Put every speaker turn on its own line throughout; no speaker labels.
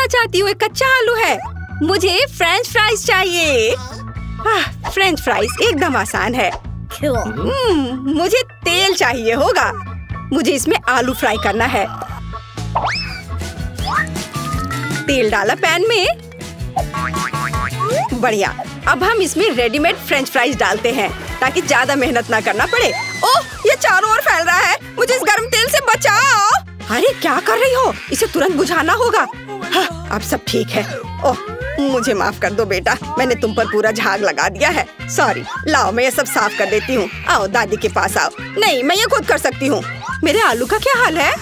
चाहती हूँ, एक कच्चा आलू है। मुझे फ्रेंच फ्राइज चाहिए। फ्रेंच फ्राइज एकदम आसान है। मुझे तेल चाहिए होगा। मुझे इसमें आलू फ्राई करना है। तेल डाला पैन में। बढ़िया। अब हम इसमें रेडीमेड फ्रेंच फ्राइज डालते हैं ताकि ज्यादा मेहनत ना करना पड़े। ओह, ये चारों ओर फैल रहा है। मुझे इस गर्म तेल से बचाओ। अरे क्या कर रही हो? इसे तुरंत बुझाना होगा। हाँ, अब सब ठीक है। ओह, मुझे माफ कर दो बेटा, मैंने तुम पर पूरा झाग लगा दिया है। सॉरी। लाओ, मैं ये सब साफ कर देती हूँ। आओ दादी के पास आओ। नहीं, मैं ये खुद कर सकती हूँ। मेरे आलू का क्या हाल है?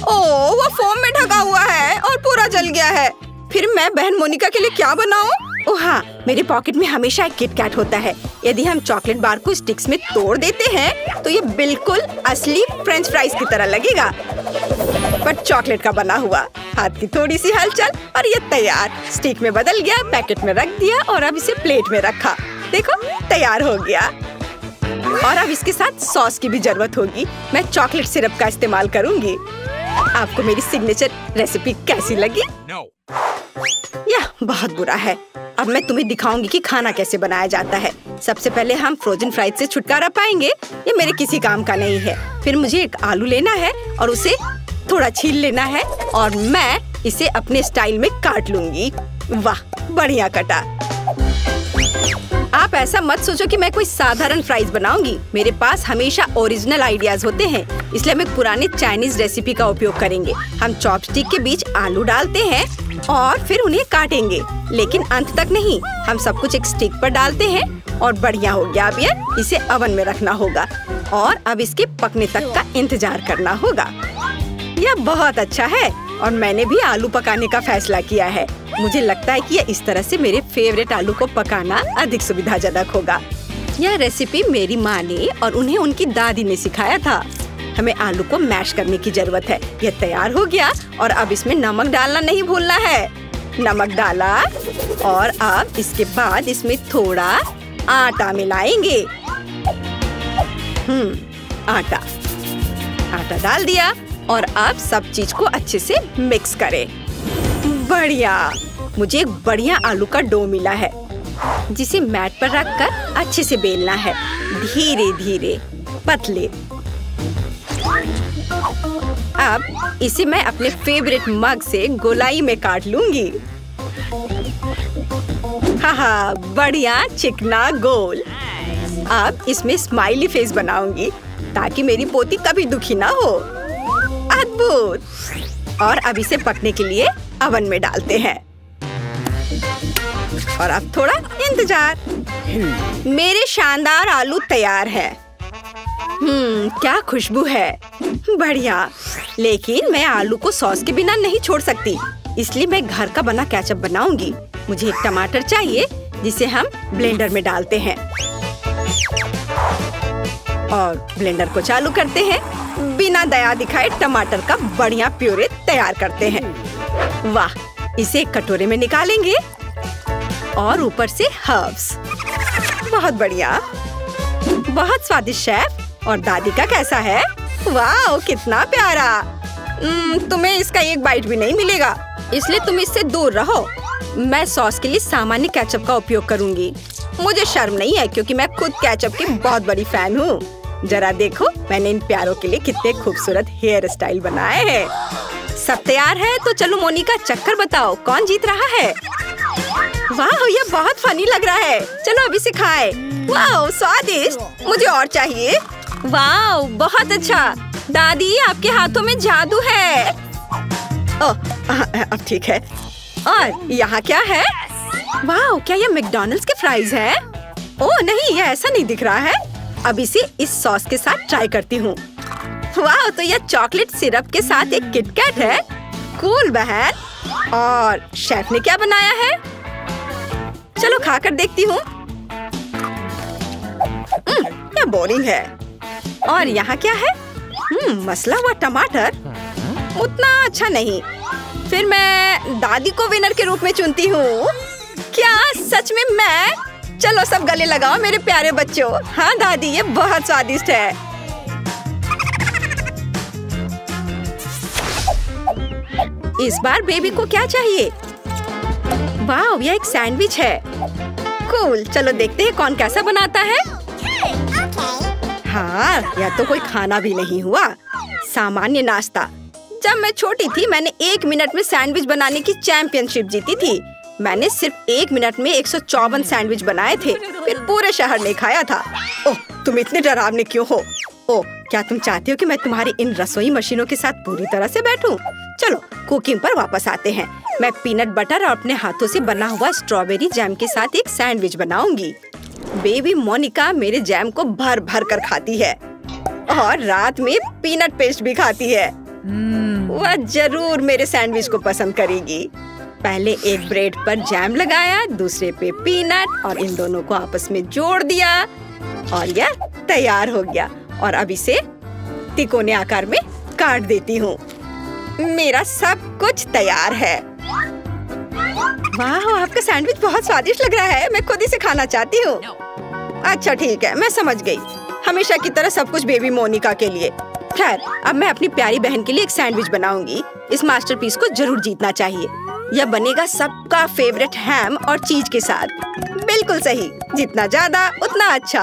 ओह, वो फोम में ढका हुआ है और पूरा जल गया है। फिर मैं बहन मोनिका के लिए क्या बनाऊं? ओह हाँ, मेरे पॉकेट में हमेशा एक किट कैट होता है। यदि हम चॉकलेट बार को स्टिक्स में तोड़ देते हैं तो ये बिल्कुल असली फ्रेंच फ्राइज की तरह लगेगा, पर चॉकलेट का बना हुआ। हाथ की थोड़ी सी हलचल और ये तैयार। स्टिक में बदल गया, पैकेट में रख दिया और अब इसे प्लेट में रखा। देखो, तैयार हो गया। और अब इसके साथ सॉस की भी जरूरत होगी। मैं चॉकलेट सिरप का इस्तेमाल करूंगी। आपको मेरी सिग्नेचर रेसिपी कैसी लगी? यह बहुत बुरा है। अब मैं तुम्हें दिखाऊंगी कि खाना कैसे बनाया जाता है। सबसे पहले हम फ्रोजन फ्राइज से छुटकारा पाएंगे। ये मेरे किसी काम का नहीं है। फिर मुझे एक आलू लेना है और उसे थोड़ा छील लेना है और मैं इसे अपने स्टाइल में काट लूंगी। वाह, बढ़िया कटा। आप ऐसा मत सोचो कि मैं कोई साधारण फ्राइज बनाऊंगी। मेरे पास हमेशा ओरिजिनल आइडियाज होते हैं, इसलिए हम एक पुराने चाइनीज रेसिपी का उपयोग करेंगे। हम चॉपस्टिक के बीच आलू डालते हैं और फिर उन्हें काटेंगे, लेकिन अंत तक नहीं। हम सब कुछ एक स्टिक पर डालते हैं और बढ़िया हो गया। अब ये इसे ओवन में रखना होगा और अब इसके पकने तक का इंतजार करना होगा। यह बहुत अच्छा है और मैंने भी आलू पकाने का फैसला किया है। मुझे लगता है कि यह इस तरह से मेरे फेवरेट आलू को पकाना अधिक सुविधाजनक होगा। यह रेसिपी मेरी माँ ने और उन्हें उनकी दादी ने सिखाया था। हमें आलू को मैश करने की जरूरत है। यह तैयार हो गया और अब इसमें नमक डालना नहीं भूलना है। नमक डाला और अब इसके बाद इसमें थोड़ा आटा मिलाएंगे। आटा डाल दिया और अब सब चीज को अच्छे से मिक्स करें। बढ़िया। मुझे एक बढ़िया आलू का डो मिला है जिसे मैट पर रखकर अच्छे से बेलना है। धीरे धीरे, पतले। अब इसे मैं अपने फेवरेट मग से गोलाई में काट लूंगी। हाँ, बढ़िया चिकना गोल। अब इसमें स्माइली फेस बनाऊंगी ताकि मेरी पोती कभी दुखी ना हो। अद्भुत। और अब इसे पकने के लिए ओवन में डालते हैं और अब थोड़ा इंतजार। मेरे शानदार आलू तैयार है। क्या खुशबू है। बढ़िया। लेकिन मैं आलू को सॉस के बिना नहीं छोड़ सकती, इसलिए मैं घर का बना केचप बनाऊंगी। मुझे एक टमाटर चाहिए जिसे हम ब्लेंडर में डालते हैं और ब्लेंडर को चालू करते हैं। बिना दया दिखाए टमाटर का बढ़िया प्यूरे तैयार करते हैं। वाह, इसे एक कटोरे में निकालेंगे और ऊपर से हर्ब्स। बहुत बढ़िया, बहुत स्वादिष्ट शेफ। और दादी का कैसा है? वाह, कितना प्यारा। तुम्हें इसका एक बाइट भी नहीं मिलेगा, इसलिए तुम इससे दूर रहो। मैं सॉस के लिए सामान्य केचप का उपयोग करूंगी। मुझे शर्म नहीं है क्योंकि मैं खुद केचप की बहुत बड़ी फैन हूँ। जरा देखो, मैंने इन प्यारों के लिए कितने खूबसूरत हेयर स्टाइल बनाए हैं। सब तैयार है तो चलो मोनिका, चक्कर बताओ कौन जीत रहा है। वाह, ये बहुत फनी लग रहा है। चलो अभी से खाए। वाह, स्वादिष्ट। मुझे और चाहिए। वाह, बहुत अच्छा। दादी, आपके हाथों में जादू है। ओह, अब ठीक है। और यहाँ क्या है? वाह, क्या ये मैकडॉनल्ड्स के फ्राइज है? ओह नहीं, ये ऐसा नहीं दिख रहा है। अब इसे इस सॉस के साथ ट्राई करती हूँ। वाह, तो यह चॉकलेट सिरप के साथ एक किटकैट है। कूल बहन। और शेफ ने क्या बनाया है? चलो खाकर देखती हूँ। यह बोरिंग है। और यहाँ क्या है? मसला हुआ टमाटर। उतना अच्छा नहीं। फिर मैं दादी को विनर के रूप में चुनती हूँ। क्या सच में मैं? चलो सब गले लगाओ मेरे प्यारे बच्चों। हाँ दादी, ये बहुत स्वादिष्ट है। इस बार बेबी को क्या चाहिए? वाह, यह एक सैंडविच है। कूल, चलो देखते हैं कौन कैसा बनाता है। हाँ, यह तो कोई खाना भी नहीं हुआ, सामान्य नाश्ता। जब मैं छोटी थी मैंने 1 मिनट में सैंडविच बनाने की चैंपियनशिप जीती थी। मैंने सिर्फ 1 मिनट में 154 सैंडविच बनाए थे, फिर पूरे शहर ने खाया था। ओह, तुम इतने डरावने क्यों हो? ओह, क्या तुम चाहती हो कि मैं तुम्हारी इन रसोई मशीनों के साथ पूरी तरह से बैठूं? चलो कुकिंग पर वापस आते हैं। मैं पीनट बटर और अपने हाथों से बना हुआ स्ट्रॉबेरी जैम के साथ एक सैंडविच बनाऊंगी। बेबी मोनिका मेरे जैम को भर भर कर खाती है और रात में पीनट पेस्ट भी खाती है। वह जरूर मेरे सैंडविच को पसंद करेगी। पहले एक ब्रेड पर जैम लगाया, दूसरे पे पीनट और इन दोनों को आपस में जोड़ दिया और यह तैयार हो गया। और अब इसे तिकोने आकार में काट देती हूँ। मेरा सब कुछ तैयार है। वाह, आपका सैंडविच बहुत स्वादिष्ट लग रहा है। मैं खुद इसे खाना चाहती हूँ। अच्छा ठीक है, मैं समझ गई। हमेशा की तरह सब कुछ बेबी मोनिका के लिए। खैर, अब मैं अपनी प्यारी बहन के लिए एक सैंडविच बनाऊंगी। इस मास्टरपीस को जरूर जीतना चाहिए। यह बनेगा सबका फेवरेट हैम और चीज के साथ। बिल्कुल सही, जितना ज्यादा उतना अच्छा।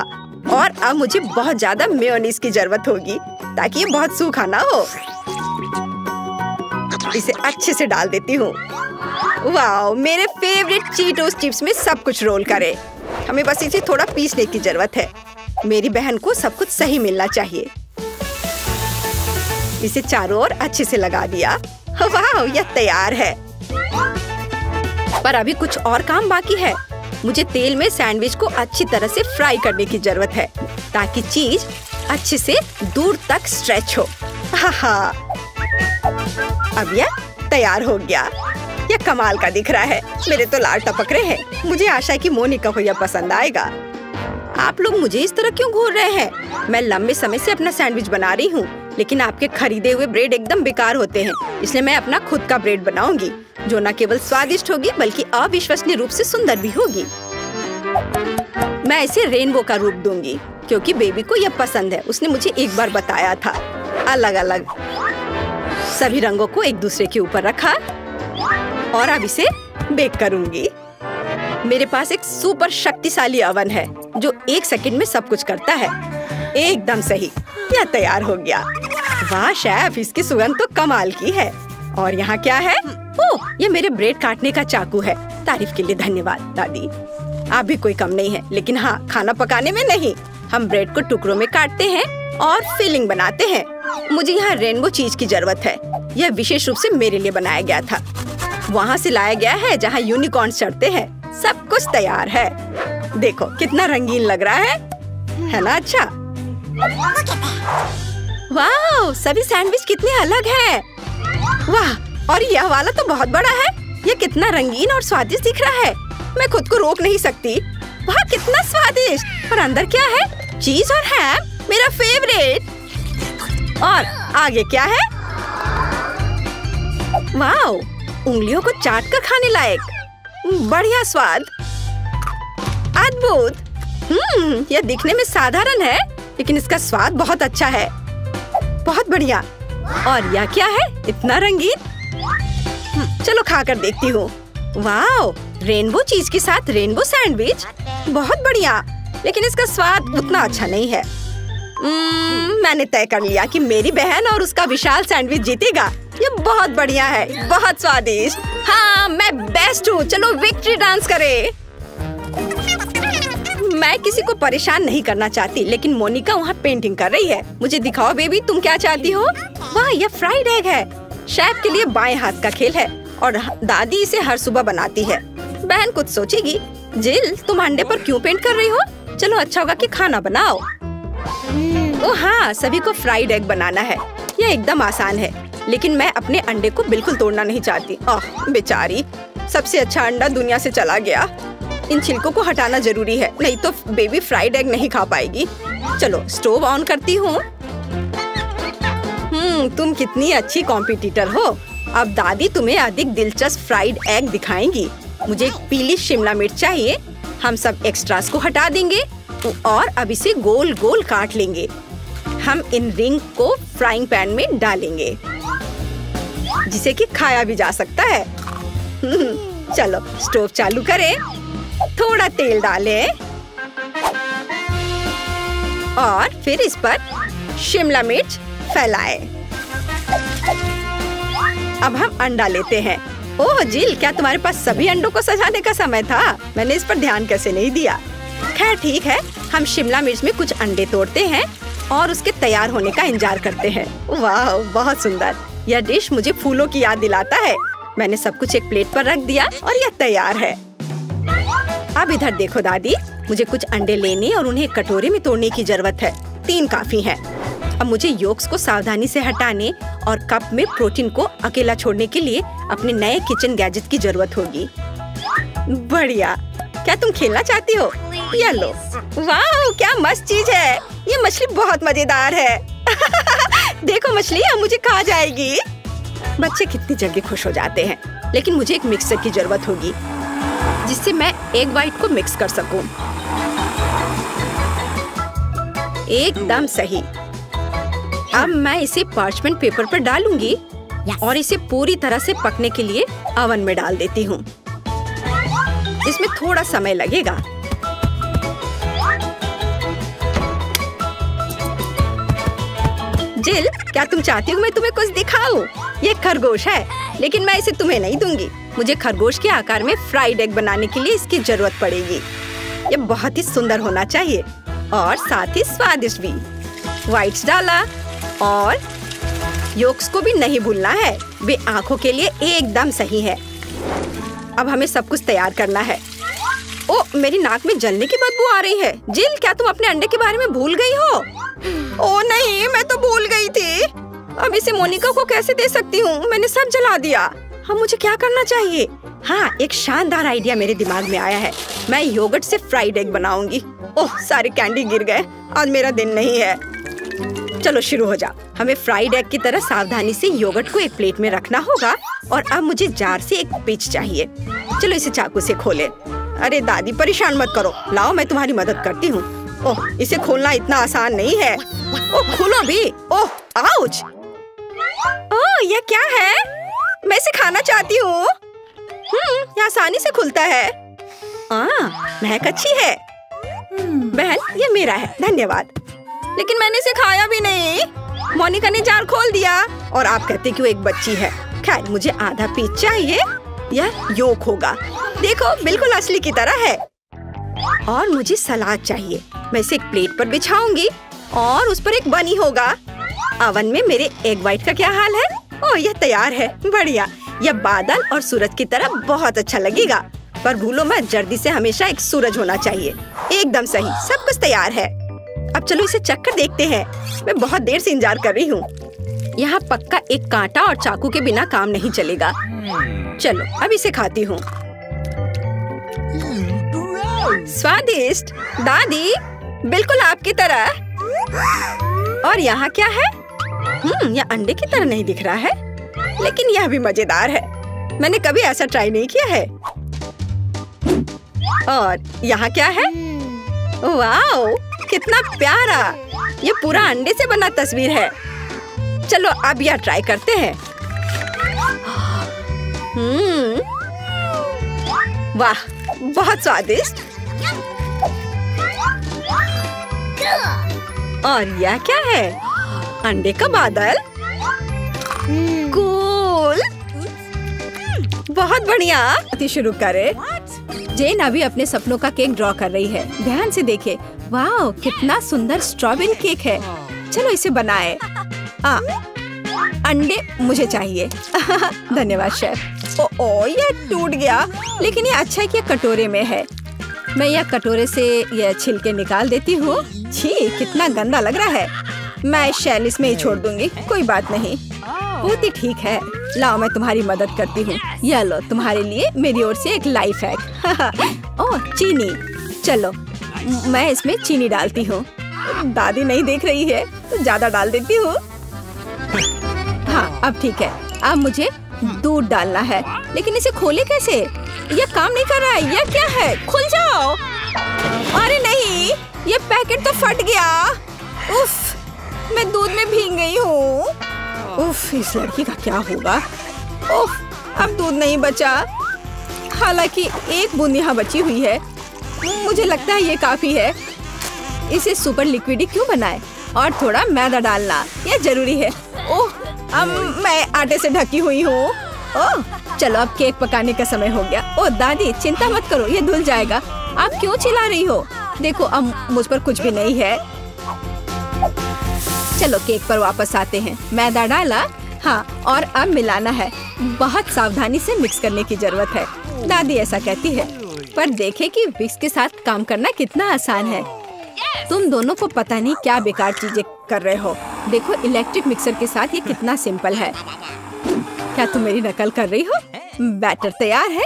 और अब मुझे बहुत ज्यादा मेयोनीज की जरूरत होगी ताकि ये बहुत सूखा ना हो। इसे अच्छे से डाल देती हूँ। वाह, मेरे फेवरेट चीटोस चिप्स में सब कुछ रोल करे। हमें बस इसे थोड़ा पीसने की जरूरत है। मेरी बहन को सब कुछ सही मिलना चाहिए। इसे चारों ओर अच्छे से लगा दिया। वाह, यह तैयार है। पर अभी कुछ और काम बाकी है। मुझे तेल में सैंडविच को अच्छी तरह से फ्राई करने की जरूरत है ताकि चीज अच्छे से दूर तक स्ट्रेच हो। हाँ, अब यह तैयार हो गया। यह कमाल का दिख रहा है। मेरे तो लाल टपक रहे हैं। मुझे आशा है कि मोनिका को यह पसंद आएगा। आप लोग मुझे इस तरह क्यों घूर रहे हैं? मैं लंबे समय से अपना सैंडविच बना रही हूँ, लेकिन आपके खरीदे हुए ब्रेड एकदम बेकार होते हैं। इसलिए मैं अपना खुद का ब्रेड बनाऊंगी जो न केवल स्वादिष्ट होगी बल्कि अविश्वसनीय रूप से सुंदर भी होगी। मैं इसे रेनबो का रूप दूंगी क्योंकि बेबी को यह पसंद है। उसने मुझे एक बार बताया था। अलग अलग सभी रंगों को एक दूसरे के ऊपर रखा और अब इसे बेक करूंगी। मेरे पास एक सुपर शक्तिशाली ओवन है जो 1 सेकंड में सब कुछ करता है। एकदम सही, यह तैयार हो गया। वाह शेफ, इसकी सुगंध तो कमाल की है। और यहाँ क्या है? ओह, ये मेरे ब्रेड काटने का चाकू है। तारीफ के लिए धन्यवाद दादी। आप भी कोई कम नहीं है। लेकिन हाँ, खाना पकाने में नहीं। हम ब्रेड को टुकड़ों में काटते हैं और फिलिंग बनाते हैं। मुझे यहाँ रेनबो चीज की जरूरत है। यह विशेष रूप से मेरे लिए बनाया गया था। वहाँ से लाया गया है जहाँ यूनिकॉर्न चढ़ते हैं। सब कुछ तैयार है। देखो कितना रंगीन लग रहा है ना? अच्छा, वाह, सभी सैंडविच कितने अलग हैं। वाह, और यह वाला तो बहुत बड़ा है। यह कितना रंगीन और स्वादिष्ट दिख रहा है। मैं खुद को रोक नहीं सकती। वाह, कितना स्वादिष्ट। और अंदर क्या है? चीज और हैम, मेरा फेवरेट। और आगे क्या है? वाह, उंगलियों को चाट कर खाने लायक। बढ़िया स्वाद, अद्भुत। यह दिखने में साधारण है लेकिन इसका स्वाद बहुत अच्छा है। बहुत बढ़िया। और यह क्या है? इतना रंगीन। चलो खाकर देखती हूँ। वाह, रेनबो चीज के साथ रेनबो सैंडविच, बहुत बढ़िया। लेकिन इसका स्वाद उतना अच्छा नहीं है। मैंने तय कर लिया कि मेरी बहन और उसका विशाल सैंडविच जीतेगा। ये बहुत बढ़िया है, बहुत स्वादिष्ट। हाँ, मैं बेस्ट हूँ। चलो विक्ट्री डांस करें। मैं किसी को परेशान नहीं करना चाहती, लेकिन मोनिका वहाँ पेंटिंग कर रही है। मुझे दिखाओ बेबी, तुम क्या चाहती हो? वाह, यह फ्राइड एग है। शेफ के लिए बाएं हाथ का खेल है और दादी इसे हर सुबह बनाती है। बहन कुछ सोचेगी। जिल, तुम अंडे पर क्यों पेंट कर रही हो? चलो अच्छा होगा कि खाना बनाओ। ओ हाँ, सभी को फ्राइड एग बनाना है। यह एकदम आसान है, लेकिन मैं अपने अंडे को बिल्कुल तोड़ना नहीं चाहती। ओह बेचारी, सबसे अच्छा अंडा दुनिया से चला गया। इन छिलकों को हटाना जरूरी है, नहीं तो बेबी फ्राइड एग नहीं खा पाएगी। चलो स्टोव ऑन करती हूँ। तुम कितनी अच्छी कॉम्पिटिटर हो। अब दादी तुम्हें अधिक दिलचस्प फ्राइड एग दिखाएंगी। मुझे एक पीली शिमला मिर्च चाहिए। हम सब एक्स्ट्रास को हटा देंगे और अब इसे गोल गोल काट लेंगे। हम इन रिंग को फ्राइंग पैन में डालेंगे। जिसे कि खाया भी जा सकता है। चलो स्टोव चालू करें, थोड़ा तेल डालें और फिर इस पर शिमला मिर्च फैलाएं। अब हम अंडा लेते हैं। ओह जिल, क्या तुम्हारे पास सभी अंडों को सजाने का समय था? मैंने इस पर ध्यान कैसे नहीं दिया। खैर ठीक है, हम शिमला मिर्च में कुछ अंडे तोड़ते हैं और उसके तैयार होने का इंतजार करते हैं। वाह, बहुत सुंदर। यह डिश मुझे फूलों की याद दिलाता है। मैंने सब कुछ एक प्लेट पर रख दिया और यह तैयार है। अब इधर देखो दादी, मुझे कुछ अंडे लेने और उन्हें कटोरे में तोड़ने की जरूरत है। 3 काफी है। अब मुझे योक्स को सावधानी से हटाने और कप में प्रोटीन को अकेला छोड़ने के लिए अपने नए किचन गैजेट की जरूरत होगी। बढ़िया, क्या तुम खेलना चाहती हो? ये लो। वाह, क्या मस्त चीज है। ये मछली बहुत मजेदार है। देखो मछली अब मुझे खा जाएगी। बच्चे कितनी जल्दी खुश हो जाते हैं। लेकिन मुझे एक मिक्सर की जरूरत होगी जिससे मैं एग व्हाइट को मिक्स कर सकूं। एकदम सही। अब मैं इसे पार्चमेंट पेपर पर डालूंगी और इसे पूरी तरह से पकने के लिए ओवन में डाल देती हूँ। इसमें थोड़ा समय लगेगा। जिल, क्या तुम चाहती हो मैं तुम्हें कुछ दिखाऊं? ये खरगोश है, लेकिन मैं इसे तुम्हें नहीं दूंगी। मुझे खरगोश के आकार में फ्राइड एग बनाने के लिए इसकी जरूरत पड़ेगी। ये बहुत ही सुंदर होना चाहिए और साथ ही स्वादिष्ट भी। व्हाइट्स डाला और योक्स को भी नहीं भूलना है। वे आंखों के लिए एकदम सही है। अब हमें सब कुछ तैयार करना है। ओ, मेरी नाक में जलने की बदबू आ रही है। जिल, क्या तुम अपने अंडे के बारे में भूल गई हो? ओ नहीं, मैं तो भूल गई थी। अब इसे मोनिका को कैसे दे सकती हूँ? मैंने सब जला दिया। अब मुझे क्या करना चाहिए? हाँ, एक शानदार आइडिया मेरे दिमाग में आया है। मैं योगर्ट से फ्राइड एग बनाऊंगी। ओह, सारे कैंडी गिर गए। आज मेरा दिन नहीं है। चलो शुरू हो जाओ। हमें फ्राइड एग की तरह सावधानी से योगर्ट को एक प्लेट में रखना होगा और अब मुझे जार से एक पिच चाहिए। चलो इसे चाकू से खोले। अरे दादी, परेशान मत करो। लाओ, मैं तुम्हारी मदद करती हूँ। ओह, इसे खोलना इतना आसान नहीं है। ओह, खोलो भी। ओह, आउच। ओह, ये क्या है? मैं इसे खाना चाहती हूँ। ये आसानी से खुलता है। महक अच्छी है। बहन, ये मेरा है, धन्यवाद। लेकिन मैंने इसे खाया भी नहीं। मोनिका ने जार खोल दिया और आप कहते कि वो एक बच्ची है। खैर, मुझे आधा पीस चाहिए। यह योक होगा। देखो, बिल्कुल असली की तरह है। और मुझे सलाद चाहिए। मैं इसे एक प्लेट पर बिछाऊंगी और उस पर एक बनी होगा। ओवन में मेरे एग व्हाइट का क्या हाल है? ओह, यह तैयार है। बढ़िया। यह बादल और सूरज की तरह बहुत अच्छा लगेगा। पर भूलो मत, जर्दी से हमेशा एक सूरज होना चाहिए। एकदम सही, सब कुछ तैयार है। अब चलो इसे चख कर देखते हैं। मैं बहुत देर से इंतजार कर रही हूँ। यहाँ पक्का एक कांटा और चाकू के बिना काम नहीं चलेगा। चलो अब इसे खाती हूँ। स्वादिष्ट दादी, बिल्कुल आपकी तरह। और यहाँ क्या है? यह अंडे की तरह नहीं दिख रहा है, लेकिन यह भी मजेदार है। मैंने कभी ऐसा ट्राई नहीं किया है। और यहाँ क्या है? वाओ, कितना प्यारा। ये पूरा अंडे से बना तस्वीर है। चलो अब यह ट्राई करते हैं। वाह, बहुत स्वादिष्ट। और यह क्या है? अंडे का बादल। कूल, बहुत बढ़िया। शुरू करें। जेन अभी अपने सपनों का केक ड्रॉ कर रही है। ध्यान से देखे। वाह, कितना सुंदर स्ट्रॉबेरी केक है। चलो इसे बनाए। अंडे मुझे चाहिए। धन्यवाद शेफ। ओ, ये टूट गया। लेकिन ये अच्छा है कि कटोरे में है। मैं यह कटोरे से यह छिलके निकाल देती हूँ। छी, कितना गंदा लग रहा है। मैं शैल इसमें ही छोड़ दूंगी। कोई बात नहीं, बहुत ही ठीक है। लाओ, मैं तुम्हारी मदद करती हूँ। यह लो, तुम्हारे लिए मेरी ओर से एक लाइफ हैक। ओह, चीनी। चलो मैं इसमें चीनी डालती हूँ। दादी नहीं देख रही है तो ज्यादा डाल देती हूँ। हाँ, अब ठीक है। अब मुझे दूध डालना है, लेकिन इसे खोले कैसे? यह काम नहीं कर रहा है। यह क्या है? खुल जाओ। अरे नहीं, ये पैकेट तो फट गया। उफ, मैं दूध में भीग गई हूँ। उफ, इस लड़की का क्या होगा? ओह, अब दूध नहीं बचा। हालांकि एक बूंद यहाँ बची हुई है। मुझे लगता है ये काफी है। इसे सुपर लिक्विड क्यों बनाए? और थोड़ा मैदा डालना, ये जरूरी है। ओह, अब मैं आटे से ढकी हुई हूँ। ओह, चलो अब केक पकाने का समय हो गया। ओह दादी, चिंता मत करो, ये धुल जाएगा। आप क्यों चिल्ला रही हो? देखो अब मुझ पर कुछ भी नहीं है। चलो केक पर वापस आते हैं। मैदा डाला, हाँ, और अब मिलाना है। बहुत सावधानी से मिक्स करने की जरूरत है, दादी ऐसा कहती है। पर देखें कि विक्स के साथ काम करना कितना आसान है। तुम दोनों को पता नहीं क्या बेकार चीजें कर रहे हो। देखो इलेक्ट्रिक मिक्सर के साथ ये कितना सिंपल है। क्या तुम मेरी नकल कर रही हो? बैटर तैयार है।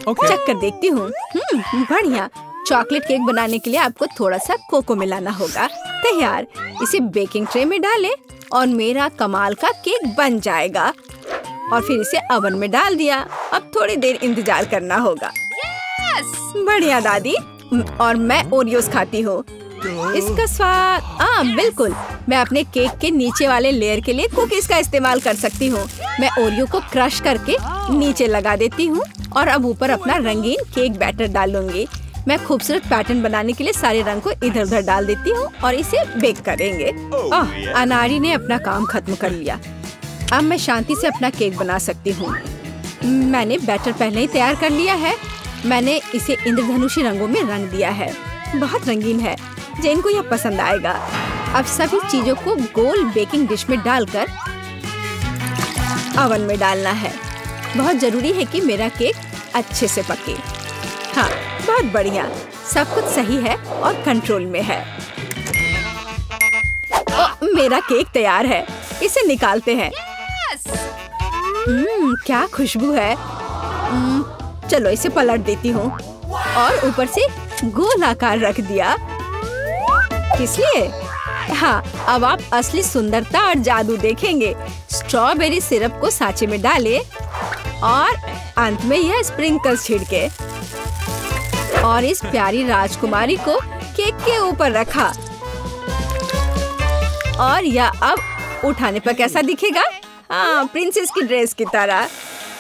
चेक कर देखती हूँ। बढ़िया। चॉकलेट केक बनाने के लिए आपको थोड़ा सा कोको मिलाना होगा। तैयार। इसे बेकिंग ट्रे में डालें और मेरा कमाल का केक बन जाएगा। और फिर इसे ओवन में डाल दिया। अब थोड़ी देर इंतजार करना होगा। बढ़िया दादी। और मैं ओरियोस खाती हूँ। इसका स्वाद बिल्कुल। मैं अपने केक के नीचे वाले लेयर के लिए कुकीज का इस्तेमाल कर सकती हूँ। मैं ओरियो को क्रश करके नीचे लगा देती हूँ और अब ऊपर अपना रंगीन केक बैटर डालूंगी। मैं खूबसूरत पैटर्न बनाने के लिए सारे रंग को इधर उधर डाल देती हूँ और इसे बेक करेंगे। अनारी ने अपना काम खत्म कर लिया। अब मैं शांति से अपना केक बना सकती हूँ। मैंने बैटर पहले ही तैयार कर लिया है। मैंने इसे इंद्रधनुषी रंगों में रंग दिया है। बहुत रंगीन है। जेन को यह पसंद आएगा। अब सभी चीजों को गोल बेकिंग डिश में डालकर ओवन में डालना है। बहुत जरूरी है कि मेरा केक अच्छे से पके। हाँ, बहुत बढ़िया। सब कुछ सही है और कंट्रोल में है। मेरा केक तैयार है। इसे निकालते हैं। क्या खुशबू है। चलो इसे पलट देती हूँ और ऊपर से गोल आकार रख दिया। किस लिए? हाँ, अब आप असली सुंदरता और जादू देखेंगे। स्ट्रॉबेरी सिरप को सांचे में डालें और अंत में यह स्प्रिंकल्स छिड़के और इस प्यारी राजकुमारी को केक के ऊपर रखा। और यह अब उठाने पर कैसा दिखेगा? हाँ, प्रिंसेस की ड्रेस की तरह।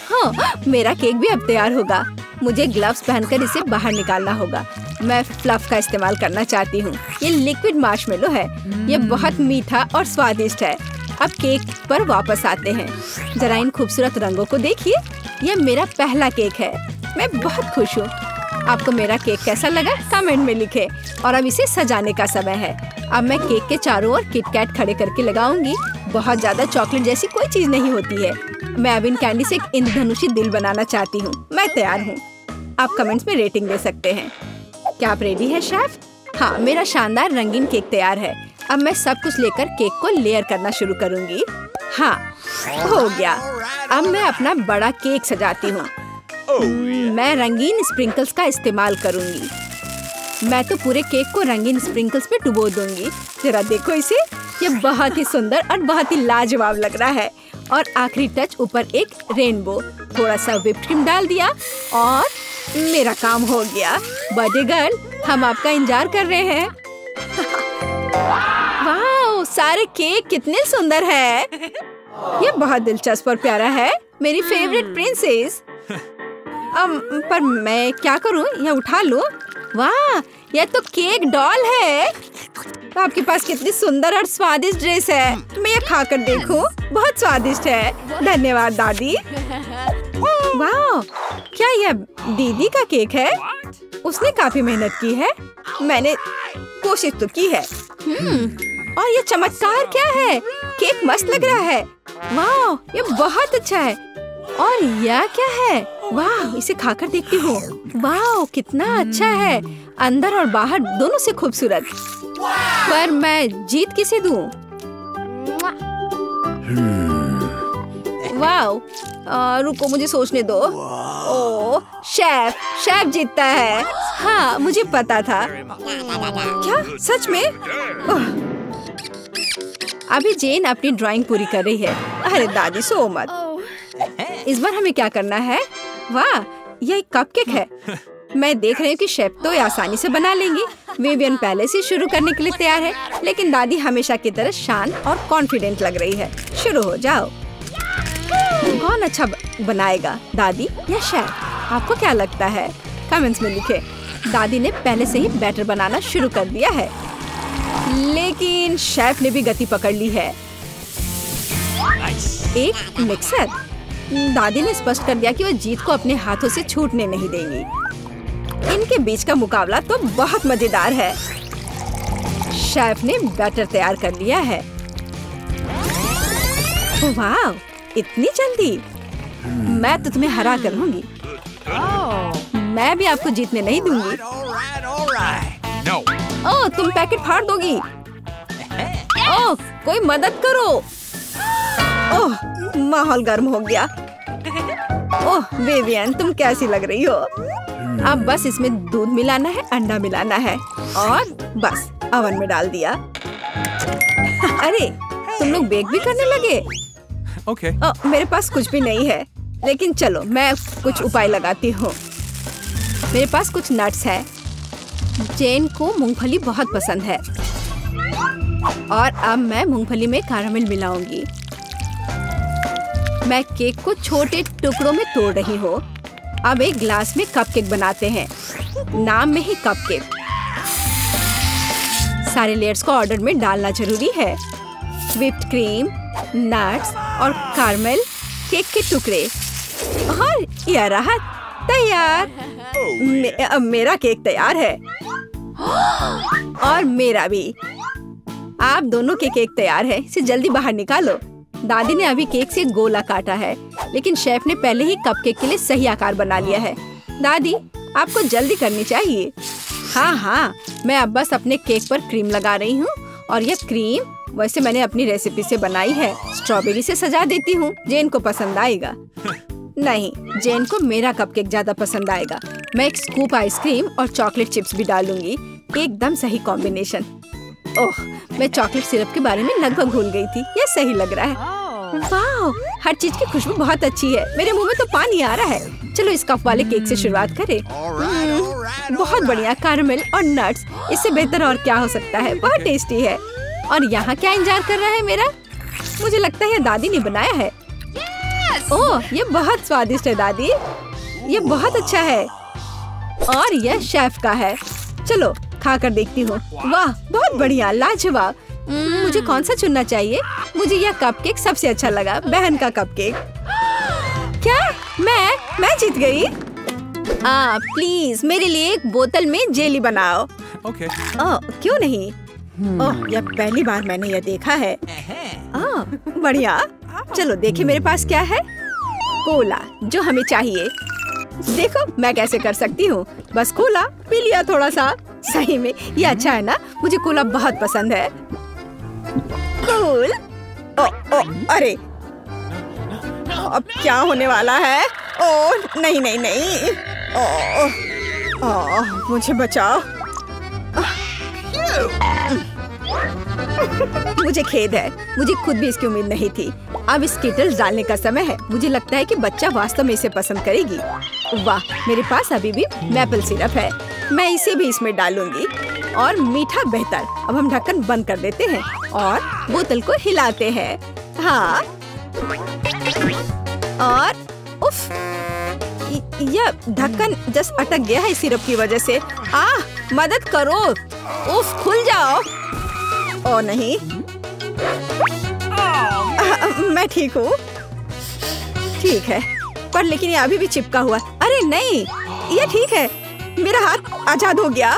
हाँ, मेरा केक भी अब तैयार होगा। मुझे ग्लव्स पहनकर इसे बाहर निकालना होगा। मैं फ्लफ का इस्तेमाल करना चाहती हूँ। ये लिक्विड मार्शमेलो है। ये बहुत मीठा और स्वादिष्ट है। अब केक पर वापस आते हैं। जरा इन खूबसूरत रंगों को देखिए। यह मेरा पहला केक है। मैं बहुत खुश हूँ। आपको मेरा केक कैसा लगा? कमेंट में लिखें। और अब इसे सजाने का समय है। अब मैं केक के चारों ओर किटकैट खड़े करके लगाऊंगी। बहुत ज्यादा चॉकलेट जैसी कोई चीज नहीं होती है। मैं अब इन कैंडी से एक इंद्रधनुषी दिल बनाना चाहती हूँ। मैं तैयार हूँ। आप कमेंट्स में रेटिंग दे सकते हैं। क्या आप रेडी है शेफ? हाँ, मेरा शानदार रंगीन केक तैयार है। अब मैं सब कुछ लेकर केक को लेयर करना शुरू करूँगी। हाँ, हो गया। अब मैं अपना बड़ा केक सजाती हूँ। मैं रंगीन स्प्रिंकल्स का इस्तेमाल करूँगी। मैं तो पूरे केक को रंगीन स्प्रिंकल्स में डुबो दूंगी। जरा देखो इसे। ये बहुत ही सुंदर और बहुत ही लाजवाब लग रहा है। और आखिरी टच ऊपर एक रेनबो। थोड़ा सा व्हिप्ड क्रीम डाल दिया और मेरा काम हो गया। बर्थडे गर्ल, हम आपका इंतजार कर रहे हैं। वाह, सारे केक कितने सुंदर है। ये बहुत दिलचस्प और प्यारा है। मेरी फेवरेट प्रिंसेस। पर मैं क्या करूं? यह उठा लूं? वाह, यह तो केक डॉल है। आपके पास कितनी सुंदर और स्वादिष्ट ड्रेस है। मैं ये खाकर देखूं? बहुत स्वादिष्ट है। धन्यवाद दादी। वाह, क्या यह दीदी का केक है? उसने काफी मेहनत की है। मैंने कोशिश तो की है। और ये चमत्कार क्या है? केक मस्त लग रहा है। वाह, ये बहुत अच्छा है। और यह क्या है? वाह, इसे खाकर देखती हूँ। वाह, कितना अच्छा है। अंदर और बाहर दोनों से खूबसूरत। पर मैं जीत किसे दूँ? वाह, रुको मुझे सोचने दो। ओह, शेफ जीतता है। हाँ, मुझे पता था। क्या सच में? अभी जेन अपनी ड्राइंग पूरी कर रही है। अरे दादी, सो मत। इस बार हमें क्या करना है? वाह, यह एक कपकेक है। मैं देख रही हूँ कि शेफ तो आसानी से बना लेंगी। विवियन पहले से शुरू करने के लिए तैयार है, लेकिन दादी हमेशा की तरह शांत और कॉन्फिडेंट लग रही है। शुरू हो जाओ। कौन अच्छा बनाएगा, दादी या शेफ? आपको क्या लगता है? कमेंट्स में लिखे। दादी ने पहले से ही बैटर बनाना शुरू कर दिया है, लेकिन शेफ ने भी गति पकड़ ली है। एक मिक्सर। दादी ने स्पष्ट कर दिया कि वो जीत को अपने हाथों से छूटने नहीं देंगी। इनके बीच का मुकाबला तो बहुत मजेदार है। शेफ ने बैटर तैयार कर लिया है। वाह, इतनी जल्दी! मैं तो तुम्हें हरा कर लूंगी। मैं भी आपको जीतने नहीं दूंगी। ओह, तुम पैकेट फाड़ दोगी। ओह, कोई मदद करो। ओह, माहौल गर्म हो गया। ओह विवियन, तुम कैसी लग रही हो? अब बस इसमें दूध मिलाना है, अंडा मिलाना है और बस ओवन में डाल दिया। अरे, तुम लोग बेक भी करने लगे?
ओके।
मेरे पास कुछ भी नहीं है, लेकिन चलो मैं कुछ उपाय लगाती हूँ। मेरे पास कुछ नट्स है। जेन को मूंगफली बहुत पसंद है और अब मैं मूंगफली में कैरामेल मिलाऊंगी। मैं केक को छोटे टुकड़ों में तोड़ रही हूँ। अब एक ग्लास में कपकेक बनाते हैं, नाम में ही कपकेक। सारे लेयर्स को ऑर्डर में डालना जरूरी है। व्हिप्ड क्रीम, नट्स और कैरामेल, केक के टुकड़े और यह रहा तैयार। मेरा केक तैयार है और मेरा भी। आप दोनों के केक तैयार है, इसे जल्दी बाहर निकालो। दादी ने अभी केक से गोला काटा है, लेकिन शेफ ने पहले ही कपकेक के लिए सही आकार बना लिया है। दादी, आपको जल्दी करनी चाहिए। हाँ, मैं अब बस अपने केक पर क्रीम लगा रही हूँ और यह क्रीम वैसे मैंने अपनी रेसिपी से बनाई है। स्ट्रॉबेरी से सजा देती हूँ, जेन को पसंद आएगा। नहीं, जेन को मेरा कपकेक ज्यादा पसंद आएगा। मैं एक स्कूप आइसक्रीम और चॉकलेट चिप्स भी डालूंगी। एकदम सही कॉम्बिनेशन। ओह, मैं चॉकलेट सिरप के बारे में लगभग भूल गई थी। यह सही लग रहा है। वाह, हर चीज की खुशबू बहुत अच्छी है। मेरे मुंह में तो पानी आ रहा है। चलो इस कप वाले केक से शुरुआत करें। बहुत बढ़िया, कैरामेल और नट्स, इससे बेहतर और क्या हो सकता है। बहुत टेस्टी है। और यहाँ क्या इंतजार कर रहा है मेरा? मुझे लगता है दादी ने बनाया है। ओह, ये बहुत स्वादिष्ट है दादी। ये बहुत अच्छा है और यह शेफ का है। चलो खा कर देखती हूँ। वाह, बहुत बढ़िया, लाजवाब। मुझे कौन सा चुनना चाहिए? मुझे यह कपकेक सबसे अच्छा लगा, बहन का कपकेक। क्या मैं जीत गई? प्लीज मेरे लिए एक बोतल में जेली बनाओ।
ओके।
क्यों नहीं? ओह, यह पहली बार मैंने यह देखा है। बढ़िया। चलो देखे मेरे पास क्या है। कोला, जो हमें चाहिए। देखो मैं कैसे कर सकती हूँ। बस कोला पी लिया थोड़ा सा। सही में ये अच्छा है ना? मुझे कोला बहुत पसंद है। कूल। अरे, अब क्या होने वाला है? ओह नहीं नहीं नहीं। मुझे बचाओ। मुझे खेद है, मुझे खुद भी इसकी उम्मीद नहीं थी। अब स्कीटल्स डालने का समय है। मुझे लगता है कि बच्चा वास्तव में इसे पसंद करेगी। वाह, मेरे पास अभी भी मैपल सिरप है। मैं इसे भी इसमें डालूंगी और मीठा बेहतर। अब हम ढक्कन बंद कर देते हैं और बोतल को हिलाते हैं। हाँ, और उफ, यह ढक्कन जस्ट अटक गया है सिरप की वजह से। मदद करो। उफ, खुल जाओ। ओ नहीं, मैं ठीक हूँ। ठीक है, पर लेकिन ये अभी भी चिपका हुआ। अरे नहीं, ये ठीक है। मेरा हाथ आजाद हो गया।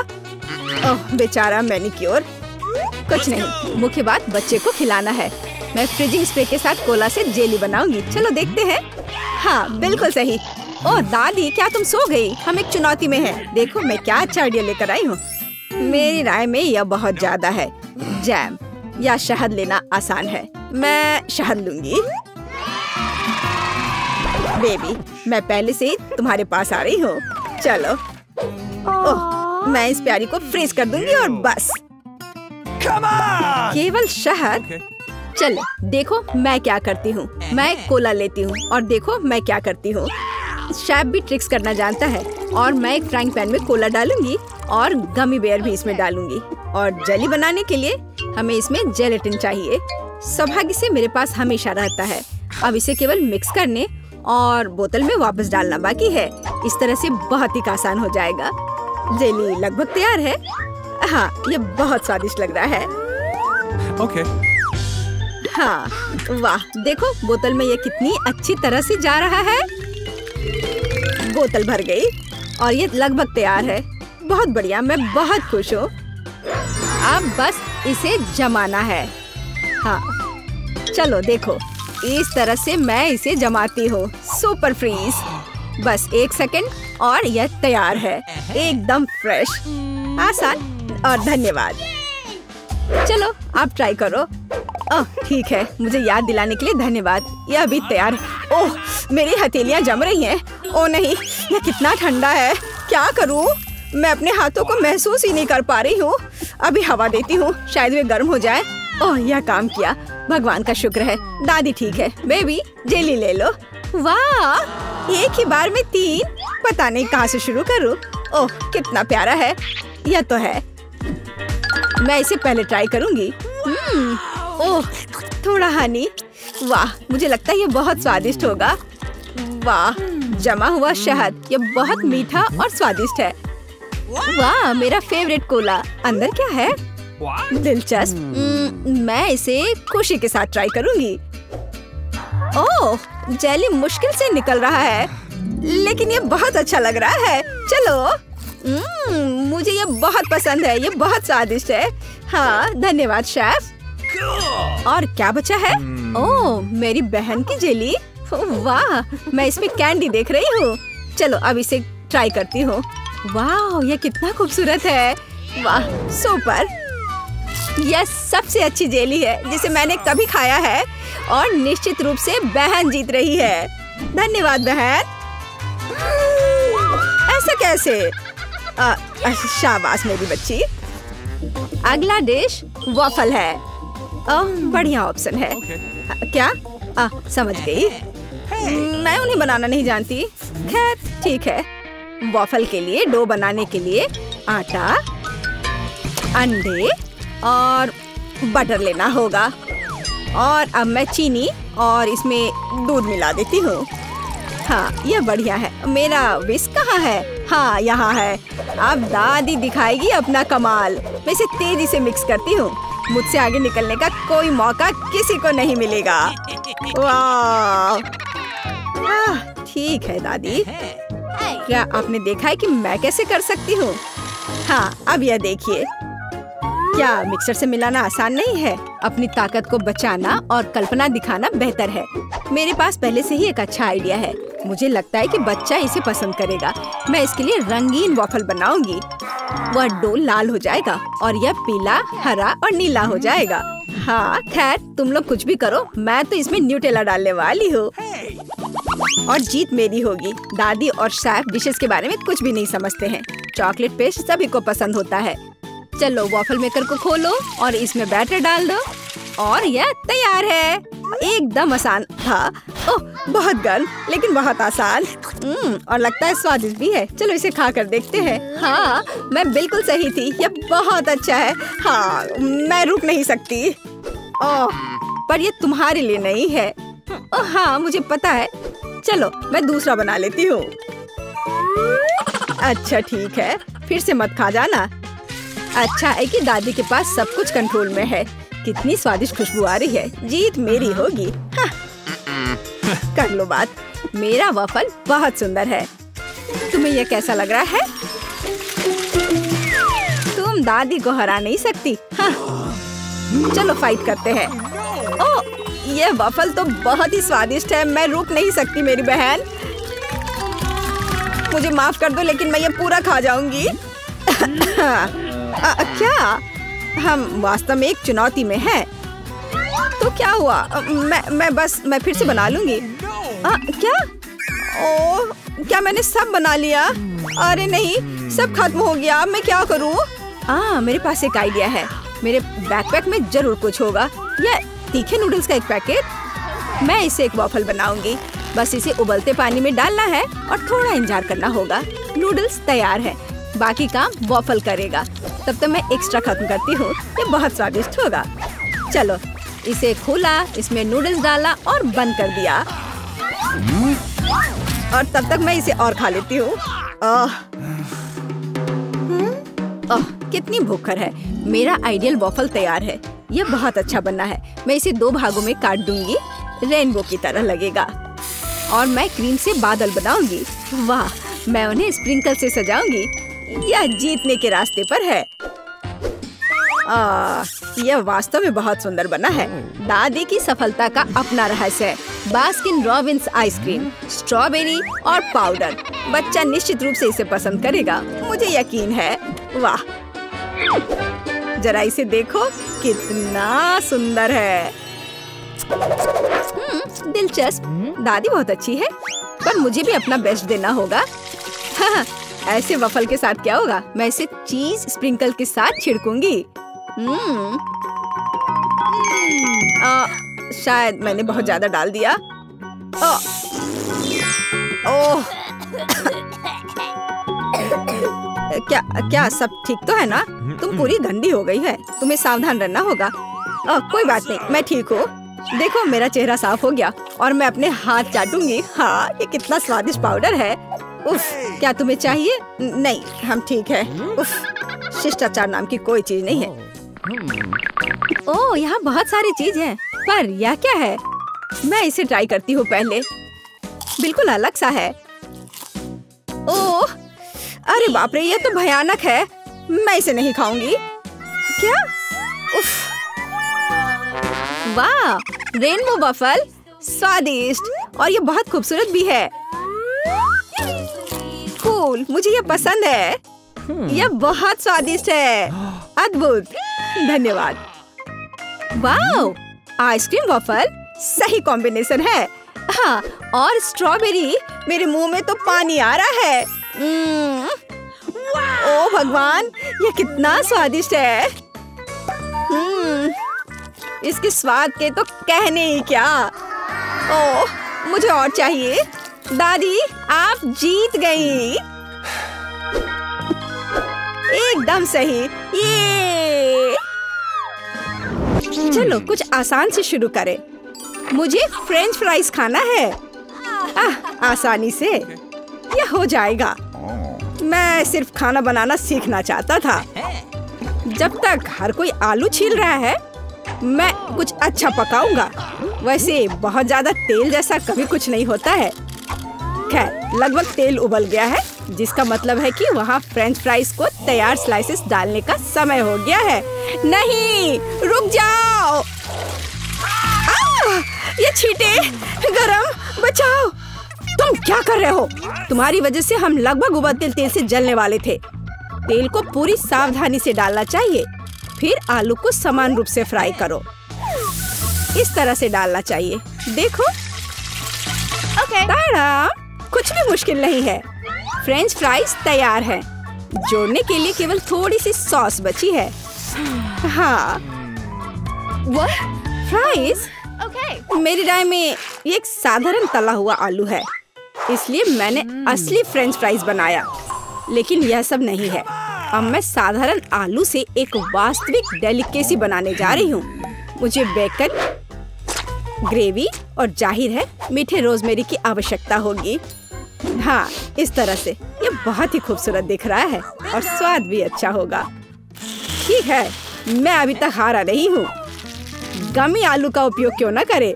ओह बेचारा मैनिक्योर। कुछ नहीं, मुख्य बात बच्चे को खिलाना है। मैं फ्रीजिंग स्प्रे के साथ कोला से जेली बनाऊंगी। चलो देखते हैं। हाँ, बिल्कुल सही। ओह दादी, क्या तुम सो गई? हम एक चुनौती में हैं। देखो मैं क्या अच्छा आइडिया लेकर आई हूँ। मेरी राय में यह बहुत ज्यादा है। जैम या शहद लेना आसान है। मैं शहद लूंगी। बेबी, मैं पहले से ही तुम्हारे पास आ रही हूँ। चलो। ओह, मैं इस प्यारी को फ्रीज कर दूंगी और बस। केवल शहद। चलो देखो मैं क्या करती हूँ। मैं एक कोला लेती हूँ और देखो मैं क्या करती हूँ। शेफ भी ट्रिक्स करना जानता है। और मैं एक फ्राइंग पैन में कोला डालूंगी और गमी बेयर भी इसमें डालूंगी। और जेली बनाने के लिए हमें इसमें जेलेटिन चाहिए। सौभाग्य से मेरे पास हमेशा रहता है। अब इसे केवल मिक्स करने और बोतल में वापस डालना बाकी है। इस तरह से बहुत ही आसान हो जाएगा। जेली लगभग तैयार है। हाँ, ये बहुत स्वादिष्ट लग रहा है।
ओके।
हाँ, वाह, देखो बोतल में ये कितनी अच्छी तरह से जा रहा है। बोतल भर गई और ये लगभग तैयार है। बहुत बढ़िया, मैं बहुत खुश हूँ। अब बस इसे जमाना है। हाँ, चलो देखो, इस तरह से मैं इसे जमाती हूँ। Super freeze. बस 1 सेकंड और यह तैयार है। एकदम फ्रेश, आसान और धन्यवाद। चलो आप ट्राई करो। ओह ठीक है, मुझे याद दिलाने के लिए धन्यवाद। यह अभी तैयार है। ओह, मेरी हथेलियां जम रही हैं। ओह नहीं, यह कितना ठंडा है। क्या करूं? मैं अपने हाथों को महसूस ही नहीं कर पा रही हूँ। अभी हवा देती हूँ, शायद वे गर्म हो जाए। ओह, यह काम किया। भगवान का शुक्र है। दादी ठीक है। बेबी जेली ले लो। वाह, एक ही बार में 3। पता नहीं कहाँ से शुरू करूँ। ओह कितना प्यारा है। यह तो है, मैं इसे पहले ट्राई करूंगी। ओह थोड़ा हनी। वाह, मुझे लगता है ये बहुत स्वादिष्ट होगा। वाह, जमा हुआ शहद, ये बहुत मीठा और स्वादिष्ट है। वाह, मेरा फेवरेट कोला। अंदर क्या है? दिलचस्प। मैं इसे खुशी के साथ ट्राई करूंगी। ओह, जेली मुश्किल से निकल रहा है, लेकिन ये बहुत अच्छा लग रहा है। चलो, मुझे ये बहुत पसंद है। ये बहुत स्वादिष्ट है। हाँ, धन्यवाद शेफ। और क्या बचा है? ओह, मेरी बहन की जेली। वाह, मैं इसमें कैंडी देख रही हूँ। चलो अब इसे ट्राई करती हूँ। वाह, ये कितना खूबसूरत है। वाह, सुपर। यह सबसे अच्छी जेली है जिसे मैंने कभी खाया है और निश्चित रूप से बहन जीत रही है। धन्यवाद बहन। ऐसा कैसे? शाबाश मेरी बच्ची। अगला डिश वॉफल है। बढ़िया ऑप्शन है। क्या? समझ गई। मैं उन्हें बनाना नहीं जानती। खैर ठीक है। वॉफल के लिए डो बनाने के लिए आटा, अंडे और बटर लेना होगा। और अब मैं चीनी और इसमें दूध मिला देती हूँ। हाँ, यह बढ़िया है। मेरा विस्क कहाँ है? हाँ, यहाँ है। अब दादी दिखाएगी अपना कमाल। मैं इसे तेजी से मिक्स करती हूँ। मुझसे आगे निकलने का कोई मौका किसी को नहीं मिलेगा। वाह, ठीक है दादी। क्या आपने देखा है कि मैं कैसे कर सकती हूँ? हाँ, अब यह देखिए। क्या मिक्सर से मिलाना आसान नहीं है? अपनी ताकत को बचाना और कल्पना दिखाना बेहतर है। मेरे पास पहले से ही एक अच्छा आइडिया है। मुझे लगता है कि बच्चा इसे पसंद करेगा। मैं इसके लिए रंगीन वॉफल बनाऊंगी। वह डो लाल हो जाएगा और यह पीला, हरा और नीला हो जाएगा। हाँ, खैर तुम लोग कुछ भी करो, मैं तो इसमें न्यूटेला डालने वाली हूँ और जीत मेरी होगी। दादी और शेफ डिशेस के बारे में कुछ भी नहीं समझते हैं। चॉकलेट पेस्ट सभी को पसंद होता है। चलो वॉफल मेकर को खोलो और इसमें बैटर डाल दो और यह तैयार है। एकदम आसान था। ओह, बहुत गर्म लेकिन बहुत आसान। और लगता है स्वादिष्ट भी है। चलो इसे खा कर देखते हैं। हाँ, मैं बिल्कुल सही थी। यह बहुत अच्छा है। हाँ, मैं रुक नहीं सकती। ओह, पर ये तुम्हारे लिए नहीं है। ओह हाँ, मुझे पता है। चलो मैं दूसरा बना लेती हूँ। अच्छा ठीक है, फिर से मत खा जाना। अच्छा है कि दादी के पास सब कुछ कंट्रोल में है। कितनी स्वादिष्ट खुशबू आ रही है। जीत मेरी होगी। हाँ। कर लो बात। मेरा वॉफल बहुत सुंदर है। तुम्हें यह कैसा लग रहा है? तुम दादी को हरा नहीं सकती। हाँ। चलो फाइट करते हैं। ओह, यह वॉफल तो बहुत ही स्वादिष्ट है। मैं रुक नहीं सकती मेरी बहन। मुझे माफ कर दो लेकिन मैं ये पूरा खा जाऊंगी। क्या? हम वास्तव में एक चुनौती में हैं। तो क्या हुआ? मैं फिर से बना लूंगी। क्या? ओह, क्या मैंने सब बना लिया? अरे नहीं, सब खत्म हो गया। मैं क्या करूं? मेरे पास एक आइडिया है। मेरे बैकपैक में जरूर कुछ होगा। यह तीखे नूडल्स का एक पैकेट। मैं इसे एक वॉफल बनाऊंगी। बस इसे उबलते पानी में डालना है और थोड़ा इंतजार करना होगा। नूडल्स तैयार है। बाकी काम वॉफल करेगा। तब तक मैं एक्स्ट्रा खत्म करती हूँ। ये बहुत स्वादिष्ट होगा। चलो इसे खोला, इसमें नूडल्स डाला और बंद कर दिया। और तब तक मैं इसे और खा लेती हूँ। कितनी भूखर है। मेरा आइडियल वॉफल तैयार है। यह बहुत अच्छा बनना है। मैं इसे 2 भागों में काट दूंगी, रेनबो की तरह लगेगा। और मैं क्रीम से बादल बनाऊंगी। वाह, मैं उन्हें स्प्रिंकल से सजाऊंगी। यह जीतने के रास्ते पर है। यह वास्तव में बहुत सुंदर बना है। दादी की सफलता का अपना रहस्य है। बास्किन रॉबिन्स आइसक्रीम, स्ट्रॉबेरी और पाउडर। बच्चा निश्चित रूप से इसे पसंद करेगा, मुझे यकीन है। वाह, जरा इसे देखो, कितना सुंदर है। दिलचस्प। दादी बहुत अच्छी है, पर मुझे भी अपना बेस्ट देना होगा। हाँ, ऐसे वफल के साथ क्या होगा? मैं इसे चीज स्प्रिंकल के साथ छिड़कूंगी। शायद मैंने बहुत ज्यादा डाल दिया। ओह, क्या सब ठीक तो है ना? तुम पूरी गंदी हो गई है। तुम्हें सावधान रहना होगा। कोई बात नहीं, मैं ठीक हूँ। देखो, मेरा चेहरा साफ हो गया और मैं अपने हाथ चाटूंगी। हाँ, ये कितना स्वादिष्ट पाउडर है। उफ, क्या तुम्हें चाहिए? नहीं, हम ठीक है। उफ, शिष्टाचार नाम की कोई चीज नहीं है। ओह, यहाँ बहुत सारी चीज है, पर यह क्या है? मैं इसे ट्राई करती हूँ पहले। बिल्कुल अलग सा है। ओह, अरे बाप रे, ये तो भयानक है। मैं इसे नहीं खाऊंगी। क्या? उफ, वाह, रेनबो वफल, स्वादिष्ट, और ये बहुत खूबसूरत भी है। कूल, मुझे ये पसंद है। यह बहुत स्वादिष्ट है। अद्भुत, धन्यवाद। वाह, आइसक्रीम वफल सही कॉम्बिनेशन है। हाँ, और स्ट्रॉबेरी, मेरे मुंह में तो पानी आ रहा है। ओह भगवान, ये कितना स्वादिष्ट है। इसके स्वाद के तो कहने ही क्या। ओह, मुझे और चाहिए। दादी, आप जीत गई। एकदम सही। ये चलो कुछ आसान से शुरू करें। मुझे फ्रेंच फ्राइज खाना है। आसानी से यह हो जाएगा। मैं सिर्फ खाना बनाना सीखना चाहता था। जब तक हर कोई आलू छील रहा है, मैं कुछ अच्छा पकाऊंगा। वैसे बहुत ज्यादा तेल जैसा कभी कुछ नहीं होता है। खैर, लगभग तेल उबल गया है, जिसका मतलब है कि वहाँ फ्रेंच फ्राइज को तैयार स्लाइसेस डालने का समय हो गया है। नहीं, रुक जाओ। ये छींटे, गरम, बचाओ। तुम क्या कर रहे हो? तुम्हारी वजह से हम लगभग उबलते तेल से जलने वाले थे। तेल को पूरी सावधानी से डालना चाहिए। फिर आलू को समान रूप से फ्राई करो। इस तरह से डालना चाहिए। देखो, ताड़ा, कुछ भी मुश्किल नहीं है। फ्रेंच फ्राइज तैयार है। जोड़ने के लिए केवल थोड़ी सी सॉस बची है। हाँ, फ्राइज? मेरी राय में ये एक साधारण तला हुआ आलू है, इसलिए मैंने असली फ्रेंच फ्राइज बनाया। लेकिन यह सब नहीं है। अब मैं साधारण आलू से एक वास्तविक डेलिकेसी बनाने जा रही हूँ। मुझे बेकन, ग्रेवी और जाहिर है मीठे रोजमेरी की आवश्यकता होगी। हाँ, इस तरह से ये बहुत ही खूबसूरत दिख रहा है और स्वाद भी अच्छा होगा। ठीक है, मैं अभी तक हारा नहीं हूँ। गमी आलू का उपयोग क्यों न करें?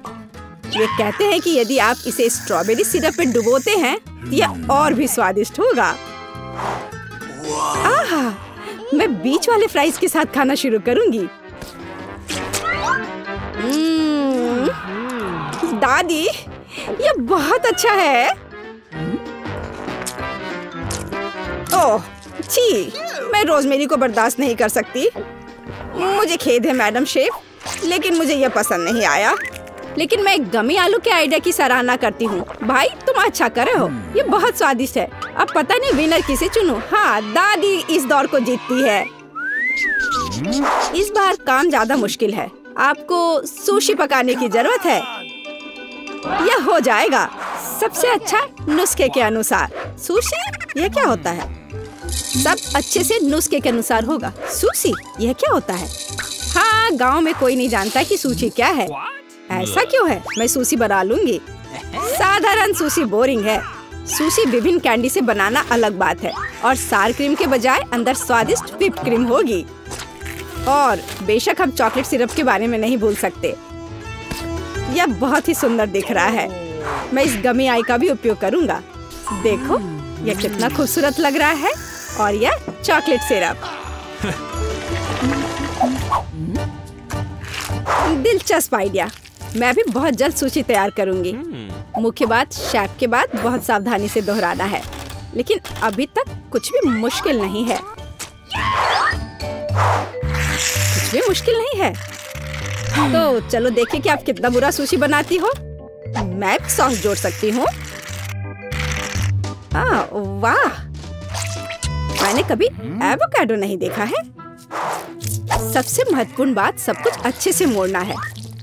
ये कहते हैं कि यदि आप इसे स्ट्रॉबेरी सिरप में डुबोते हैं तो यह और भी स्वादिष्ट होगा। आहा, मैं बीच वाले फ्राइज के साथ खाना शुरू करूंगी। दादी, ये बहुत अच्छा है। ओह, छी, मैं रोजमेरी को बर्दाश्त नहीं कर सकती। मुझे खेद है मैडम शेफ, लेकिन मुझे यह पसंद नहीं आया। लेकिन मैं गमी आलू के आइडिया की सराहना करती हूँ। भाई, तुम अच्छा कर रहे हो। ये बहुत स्वादिष्ट है। अब पता नहीं विनर किसे चुनूं। हाँ, दादी इस दौर को जीतती है। इस बार काम ज्यादा मुश्किल है। आपको सुशी पकाने की जरूरत है। यह हो जाएगा सबसे अच्छा नुस्खे के अनुसार। सुशी? यह क्या होता है? सब अच्छे से नुस्खे के अनुसार होगा। सुशी? यह क्या होता है? हाँ, गांव में कोई नहीं जानता कि सुशी क्या है। ऐसा क्यों है? मैं सुशी बना लूंगी। साधारण सुशी बोरिंग है। सुशी विभिन्न कैंडी से बनाना अलग बात है और सार क्रीम के बजाय अंदर स्वादिष्ट व्हिप क्रीम होगी। और बेशक हम चॉकलेट सिरप के बारे में नहीं भूल सकते। यह बहुत ही सुंदर दिख रहा है। मैं इस गमी आई का भी उपयोग करूंगा। देखो यह कितना खूबसूरत लग रहा है। और यह चॉकलेट सिरप। दिलचस्प आइडिया। मैं भी बहुत जल्द सुशी तैयार करूंगी। मुख्य बात शेफ के बाद बहुत सावधानी से दोहराना है, लेकिन अभी तक कुछ भी मुश्किल नहीं है। कुछ भी मुश्किल नहीं है। तो चलो देखें कि आप कितना बुरा सुशी बनाती हो। मैं सॉस जोड़ सकती हूँ। वाह, मैंने कभी एवोकाडो नहीं देखा है। सबसे महत्वपूर्ण बात सब कुछ अच्छे से मोड़ना है,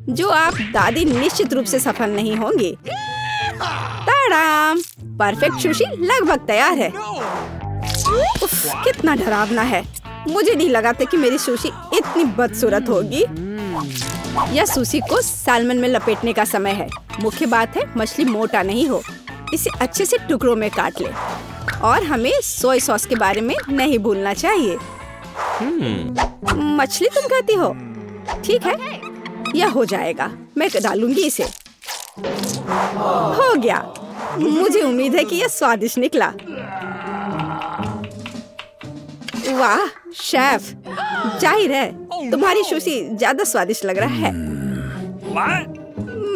जो आप दादी निश्चित रूप से सफल नहीं होंगी। ताड़ाम, परफेक्ट सुशी लगभग तैयार है। उफ, कितना डरावना है। मुझे नहीं लगा था कि मेरी सुशी इतनी बदसूरत होगी। यह सुशी को सालमन में लपेटने का समय है। मुख्य बात है मछली मोटा नहीं हो। इसे अच्छे से टुकड़ों में काट ले। और हमें सोया सॉस के बारे में नहीं भूलना चाहिए। मछली तुम कहती हो? ठीक है, यह हो जाएगा। मैं डालूंगी इसे। हो गया। मुझे उम्मीद है कि यह स्वादिष्ट निकला। वाह शेफ, जाहिर है तुम्हारी सुशी ज्यादा स्वादिष्ट लग रहा है।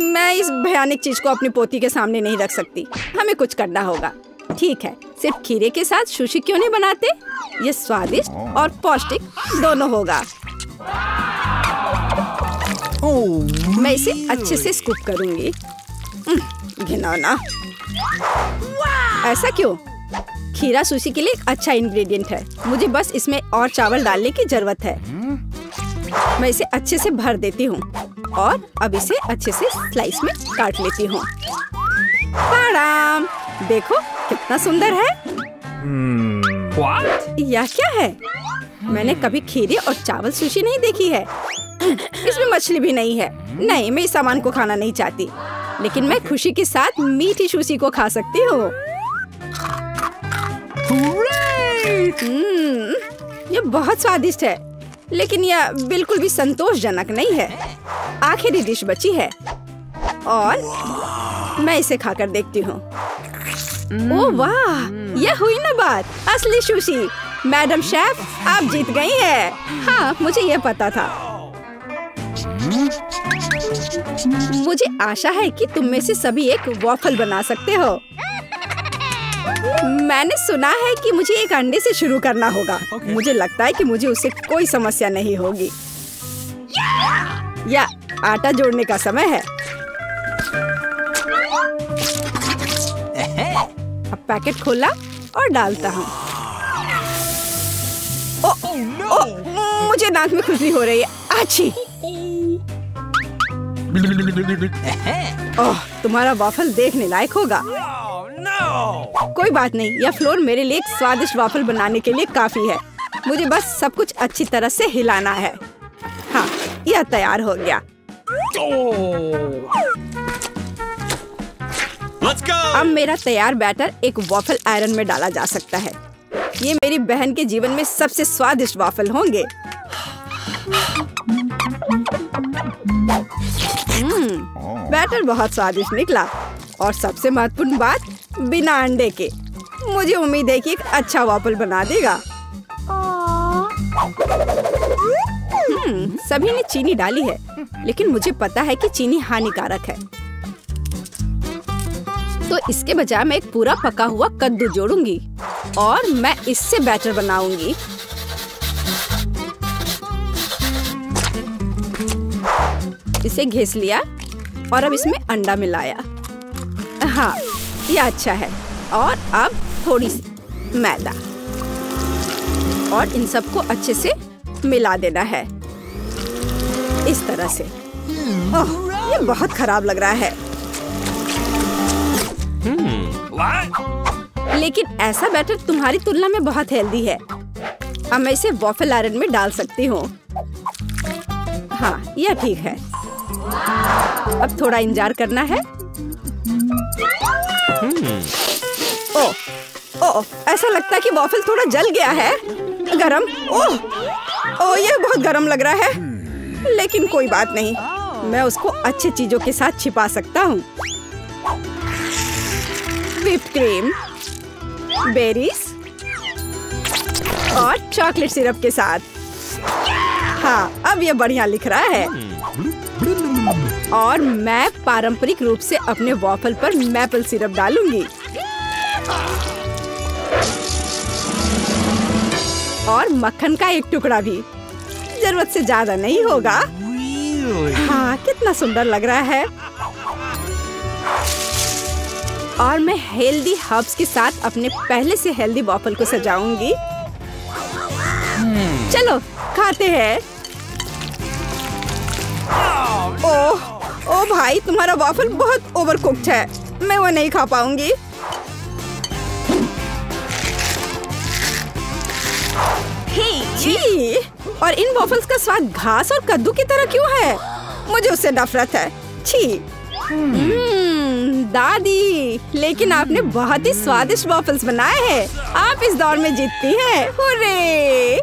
मैं इस भयानक चीज को अपनी पोती के सामने नहीं रख सकती। हमें कुछ करना होगा। ठीक है, सिर्फ खीरे के साथ सुशी क्यों नहीं बनाते? ये स्वादिष्ट और पौष्टिक दोनों होगा। मैं इसे अच्छे से स्कूप करूंगी। घिनौना। ऐसा क्यों? खीरा सुशी के लिए एक अच्छा इंग्रेडिएंट है। मुझे बस इसमें और चावल डालने की जरूरत है। मैं इसे अच्छे से भर देती हूँ और अब इसे अच्छे से स्लाइस में काट लेती हूँ। देखो कितना सुंदर है। यह क्या है? मैंने कभी खीरे और चावल सुशी नहीं देखी है। इसमें मछली भी नहीं है। नहीं, मैं इस सामान को खाना नहीं चाहती, लेकिन मैं खुशी के साथ मीठी सुशी को खा सकती हूँ। यह बहुत स्वादिष्ट है, लेकिन यह बिल्कुल भी संतोषजनक नहीं है। आखिरी डिश बची है और मैं इसे खाकर देखती हूँ। ओह वाह, यह हुई ना बात। असली सुशी। मैडम शेफ, आप जीत गई हैं। हाँ, मुझे यह पता था। मुझे आशा है कि तुम में से सभी एक वॉफल बना सकते हो। मैंने सुना है कि मुझे एक अंडे से शुरू करना होगा। मुझे लगता है कि मुझे उससे कोई समस्या नहीं होगी। या आटा जोड़ने का समय है। अब पैकेट खोला और डालता हूँ। मुझे नाक में खुजली हो रही है। आछी। ओह, तुम्हारा वॉफल देखने लायक होगा। कोई बात नहीं, यह फ्लोर मेरे लिए एक स्वादिष्ट वॉफल बनाने के लिए काफी है। मुझे बस सब कुछ अच्छी तरह से हिलाना है। हाँ, यह तैयार हो गया। अब मेरा तैयार बैटर एक वॉफल आयरन में डाला जा सकता है। ये मेरी बहन के जीवन में सबसे स्वादिष्ट वॉफल होंगे। बैटर बहुत स्वादिष्ट निकला और सबसे महत्वपूर्ण बात, बिना अंडे के। मुझे उम्मीद है कि एक अच्छा वॉफल बना देगा। सभी ने चीनी डाली है, लेकिन मुझे पता है कि चीनी हानिकारक है। तो इसके बजाय मैं एक पूरा पका हुआ कद्दू जोड़ूंगी और मैं इससे बैटर बनाऊंगी। इसे घिस लिया और अब इसमें अंडा मिलाया। हाँ, ये अच्छा है। और अब थोड़ी सी मैदा और इन सबको अच्छे से मिला देना है इस तरह से। ओह, ये बहुत खराब लग रहा है। लेकिन ऐसा बैटर तुम्हारी तुलना में बहुत हेल्दी है। अब मैं इसे वॉफल आयरन में डाल सकती हूँ। हाँ, यह ठीक है। अब थोड़ा इंतजार करना है। ओह, ऐसा लगता है कि वॉफल थोड़ा जल गया है। गरम। ओह, ये बहुत गरम लग रहा है। लेकिन कोई बात नहीं, मैं उसको अच्छी चीजों के साथ छिपा सकता हूँ। व्हिप्ड क्रीम, बेरीज और चॉकलेट सिरप के साथ। हाँ, अब ये बढ़िया लिख रहा है। और मैं पारंपरिक रूप से अपने वॉफल पर मैपल सिरप डालूंगी और मक्खन का एक टुकड़ा भी। जरूरत से ज्यादा नहीं होगा। हाँ, कितना सुंदर लग रहा है। और मैं हेल्दी हर्ब्स के साथ अपने पहले से हेल्दी वॉफल को सजाऊंगी। चलो खाते हैं। ओह भाई, तुम्हारा वॉफल बहुत ओवरकुक्ड है। मैं वो नहीं खा पाऊंगी। छी, और इन वॉफल्स का स्वाद घास और कद्दू की तरह क्यों है? मुझे उससे नफरत है। छी। दादी, लेकिन आपने बहुत ही स्वादिष्ट वॉफल्स बनाए हैं। आप इस दौर में जीतती हैं। हुर्रे!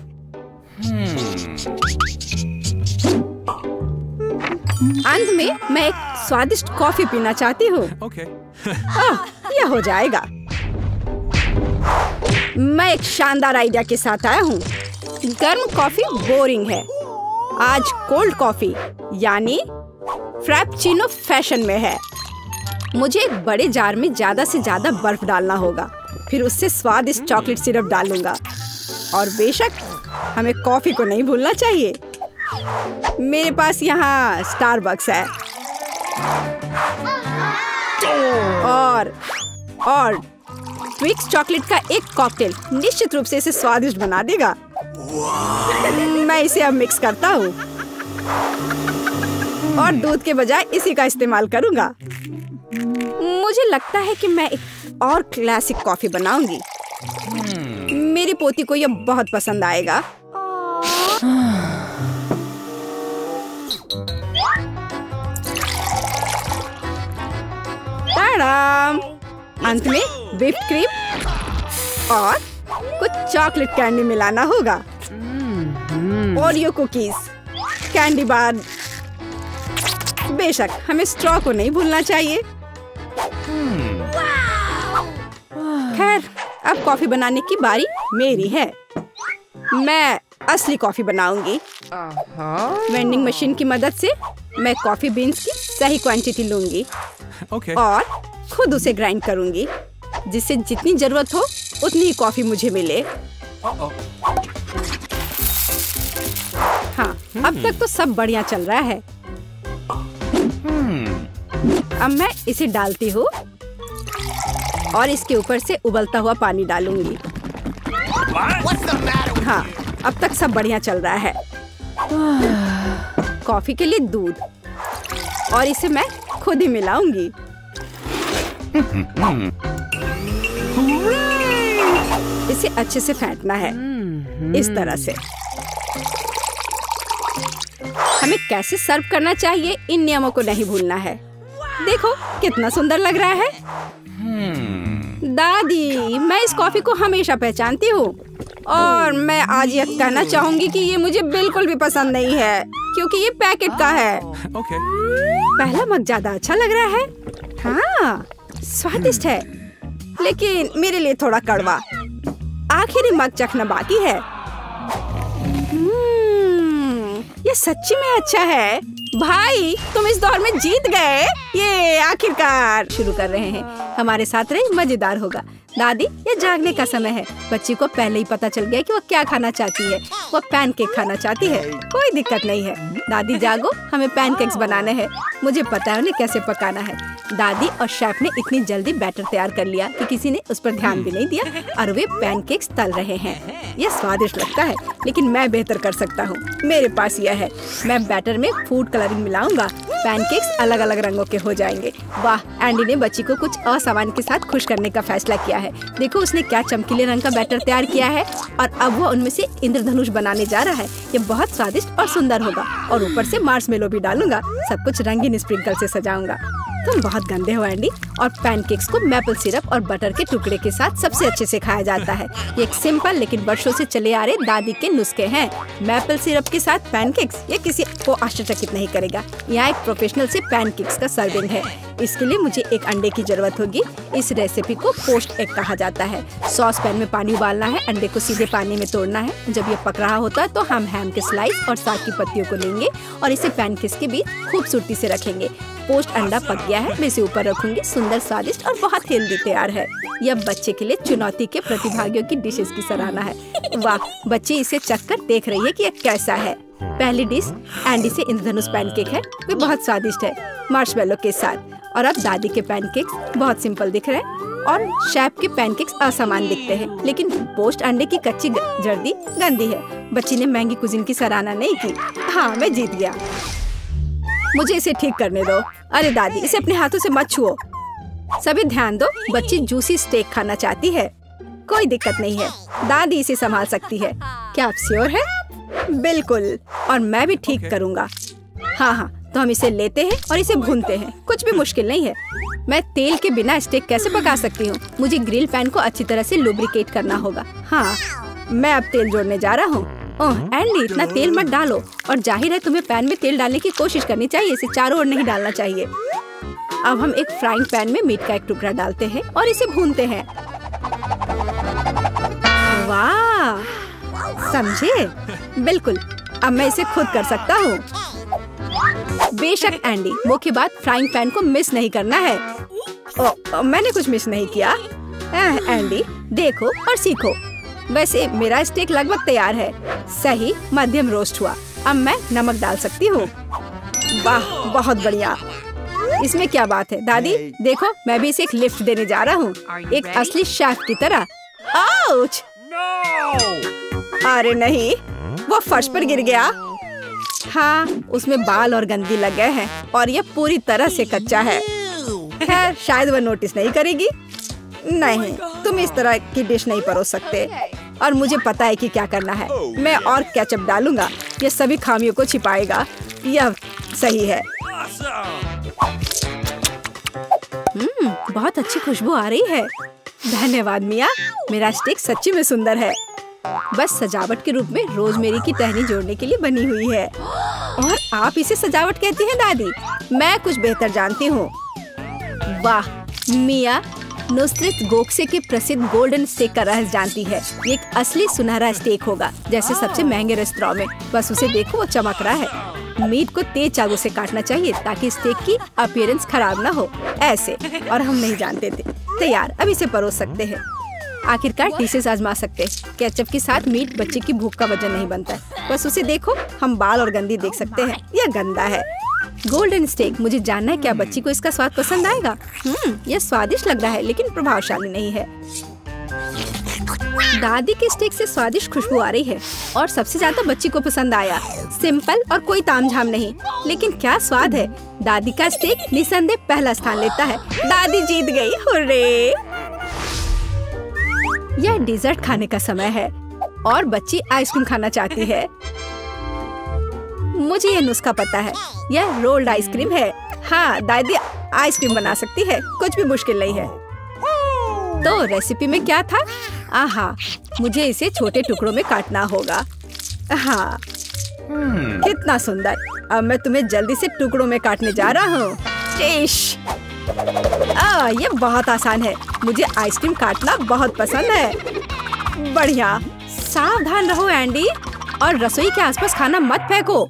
अंत में मैं एक स्वादिष्ट कॉफी पीना चाहती हूँ। यह हो जाएगा। मैं एक शानदार आइडिया के साथ आया हूँ। गर्म कॉफी बोरिंग है। आज कोल्ड कॉफी यानी फ्रैप्पुचिनो फैशन में है। मुझे एक बड़े जार में ज्यादा से ज्यादा बर्फ डालना होगा। फिर उससे स्वादिष्ट चॉकलेट सिरप डालूंगा। और बेशक हमें कॉफी को नहीं भूलना चाहिए। मेरे पास यहाँ स्टारबक्स है। और ट्विक्स चॉकलेट का एक कॉकटेल निश्चित रूप से इसे स्वादिष्ट बना देगा। मैं इसे अब मिक्स करता हूँ और दूध के बजाय इसी का इस्तेमाल करूँगा। मुझे लगता है कि मैं एक और क्लासिक कॉफी बनाऊंगी। मेरी पोती को यह बहुत पसंद आएगा। ताड़ाम! अंत में व्हिप्ड क्रीम और कुछ चॉकलेट कैंडी मिलाना होगा। Oreo cookies, candy bar. बेशक हमें स्ट्रॉ को नहीं भूलना चाहिए। खैर, अब कॉफी बनाने की बारी मेरी है। मैं असली कॉफी बनाऊंगी। वेंडिंग मशीन की मदद से मैं कॉफी बीन्स की सही क्वांटिटी लूंगी और खुद उसे ग्राइंड करूंगी, जिससे जितनी जरूरत हो उतनी ही कॉफी मुझे मिले। हाँ, अब तक तो सब बढ़िया चल रहा है। अब मैं इसे डालती हूँ और इसके ऊपर से उबलता हुआ पानी डालूंगी। हाँ, अब तक सब बढ़िया चल रहा है। कॉफी के लिए दूध, और इसे मैं खुद ही मिलाऊंगी। इसे अच्छे से फेंटना है, इस तरह से। हमें कैसे सर्व करना चाहिए, इन नियमों को नहीं भूलना है। देखो कितना सुंदर लग रहा है। दादी, मैं इस कॉफी को हमेशा पहचानती हूँ और मैं आज यह कहना चाहूंगी कि ये मुझे बिल्कुल भी पसंद नहीं है, क्योंकि ये पैकेट का है। पहला मग ज्यादा अच्छा लग रहा है। हाँ, स्वादिष्ट है, लेकिन मेरे लिए थोड़ा कड़वा। आखिरी मग चखना बाकी है। ये सच्ची में अच्छा है। भाई, तुम इस दौर में जीत गए। ये आखिरकार शुरू कर रहे हैं। हमारे साथ रहे, मजेदार होगा। दादी, ये जागने का समय है। बच्ची को पहले ही पता चल गया कि वो क्या खाना चाहती है। वो पैनकेक खाना चाहती है। कोई दिक्कत नहीं है। दादी जागो, हमें पैनकेक्स बनाने हैं। मुझे पता है उन्हें कैसे पकाना है। दादी और शेफ ने इतनी जल्दी बैटर तैयार कर लिया कि किसी ने उस पर ध्यान भी नहीं दिया और वे पैनकेक्स तल रहे हैं। यह स्वादिष्ट लगता है, लेकिन मैं बेहतर कर सकता हूँ। मेरे पास यह है। मैं बैटर में फूड कलरिंग मिलाऊंगा। पैनकेक्स अलग अलग रंगों के हो जाएंगे। वाह, एंडी ने बच्ची को कुछ असामान्य के साथ खुश करने का फैसला किया है। देखो उसने क्या चमकीले रंग का बैटर तैयार किया है और अब वो उनमें से इंद्रधनुष बनाने जा रहा है। ये बहुत स्वादिष्ट और सुंदर होगा और ऊपर से मार्शमेलो भी डालूंगा। सब कुछ रंगीन स्प्रिंकल से सजाऊंगा। तुम बहुत गंदे हो एंडी, और पैनकेक्स को मैपल सिरप और बटर के टुकड़े के साथ सबसे अच्छे से खाया जाता है। ये एक सिंपल लेकिन वर्षों से चले आ रहे दादी के नुस्खे हैं। मैपल सिरप के साथ पैनकेक्स, ये किसी को आश्चर्यचकित नहीं करेगा। यहाँ एक प्रोफेशनल से पैनकेक्स का सर्विंग है। इसके लिए मुझे एक अंडे की जरूरत होगी। इस रेसिपी को पोस्ट एग कहा जाता है। सॉस पैन में पानी उबालना है, अंडे को सीधे पानी में तोड़ना है। जब ये पक रहा होता है तो हम हैम के स्लाइस और साग की पत्तियों को लेंगे और इसे पैनकेक्स के बीच खूबसूरती से रखेंगे। पोस्ट अंडा पक गया है, मैं इसे ऊपर रखूंगी। सुंदर, स्वादिष्ट और बहुत हेल्दी तैयार है। यह बच्चे के लिए चुनौती के प्रतिभागियों की डिशेस की सराहना है। वाह, बच्ची इसे चखकर देख रही है कि यह कैसा है। पहली डिश एंडी से इंद्रधनुष पैनकेक है। वे बहुत स्वादिष्ट है, मार्शमेलो के साथ। और अब दादी के पैनकेक्स बहुत सिंपल दिख रहे हैं और शेफ के पैनकेक्स असमान दिखते हैं। लेकिन पोस्ट अंडे की कच्ची जर्दी गंदी है। बच्ची ने महंगी कुजीन की सराहना नहीं की। हाँ, मैं जीत गया। मुझे इसे ठीक करने दो। अरे दादी, इसे अपने हाथों से मत छुओ। सभी ध्यान दो, बच्ची जूसी स्टेक खाना चाहती है। कोई दिक्कत नहीं है, दादी इसे संभाल सकती है। क्या आप श्योर है? बिल्कुल, और मैं भी ठीक करूँगा। हाँ, तो हम इसे लेते हैं और इसे भूनते हैं। कुछ भी मुश्किल नहीं है। मैं तेल के बिना स्टेक कैसे पका सकती हूँ? मुझे ग्रिल पैन को अच्छी तरह से लुब्रिकेट करना होगा। हाँ, मैं अब तेल जोड़ने जा रहा हूँ। ओह एंडी, इतना तेल मत डालो। और जाहिर है तुम्हें पैन में तेल डालने की कोशिश करनी चाहिए, इसे चारों ओर नहीं डालना चाहिए। अब हम एक फ्राइंग पैन में मीट का एक टुकड़ा डालते हैं और इसे भूनते हैं। वाह, समझे? बिल्कुल, अब मैं इसे खुद कर सकता हूँ। बेशक एंडी, मुख्य बात फ्राइंग पैन को मिस नहीं करना है। मैंने कुछ मिस नहीं किया। एंडी, देखो और सीखो। वैसे मेरा स्टेक लगभग तैयार है। सही मध्यम रोस्ट हुआ। अब मैं नमक डाल सकती हूँ। वाह, बहुत बढ़िया। इसमें क्या बात है दादी? देखो, मैं भी इसे एक लिफ्ट देने जा रहा हूँ, एक असली शेफ की तरह। आउच! अरे नहीं, वो फर्श पर गिर गया। हाँ, उसमें बाल और गंदगी लग गए हैं और ये पूरी तरह से कच्चा है। खैर, शायद वह नोटिस नहीं करेगी। नहीं, तुम इस तरह की डिश नहीं परोस सकते। और मुझे पता है कि क्या करना है। मैं और केचप डालूंगा, ये सभी खामियों को छिपाएगा। यह सही है। बहुत अच्छी खुशबू आ रही है। धन्यवाद मिया, मेरा स्टेक सच्ची में सुंदर है। बस सजावट के रूप में रोजमेरी की टहनी जोड़ने के लिए बनी हुई है। और आप इसे सजावट कहती हैं दादी? मैं कुछ बेहतर जानती हूँ। वाह, मिया नुसरत गोखसे के प्रसिद्ध गोल्डन स्टेक का रहस्य जानती है। ये एक असली सुनहरा स्टेक होगा, जैसे सबसे महंगे रेस्तरां में। बस उसे देखो, वो चमक रहा है। मीट को तेज चाकू से काटना चाहिए ताकि स्टेक की अपीयरेंस खराब ना हो। ऐसे, और हम नहीं जानते थे। तैयार, अब इसे परोस सकते हैं। आखिरकार डिशेस आजमा सकते हैं। केचप के साथ मीट बच्चे की भूख का वजन नहीं बनता है। बस उसे देखो, हम बाल और गंदी देख सकते हैं। यह गंदा है। गोल्डन स्टेक, मुझे जानना है क्या बच्ची को इसका स्वाद पसंद आएगा। यह स्वादिष्ट लग रहा है लेकिन प्रभावशाली नहीं है। दादी के स्टेक से स्वादिष्ट खुशबू आ रही है और सबसे ज्यादा बच्ची को पसंद आया। सिंपल और कोई तामझाम नहीं, लेकिन क्या स्वाद है। दादी का स्टेक निसंदेह पहला स्थान लेता है। दादी जीत गई, हुर्रे! यह डिजर्ट खाने का समय है और बच्ची आइसक्रीम खाना चाहती है। मुझे यह नुस्खा पता है, यह रोल्ड आइसक्रीम है। हाँ, दादी आइसक्रीम बना सकती है, कुछ भी मुश्किल नहीं है। तो रेसिपी में क्या था? आहा, मुझे इसे छोटे टुकड़ों में काटना होगा। हाँ, कितना सुंदर। अब मैं तुम्हें जल्दी से टुकड़ों में काटने जा रहा हूँ। ये बहुत आसान है। मुझे आइसक्रीम काटना बहुत पसंद है। बढ़िया। सावधान रहो एंडी, और रसोई के आसपास खाना मत फेंको।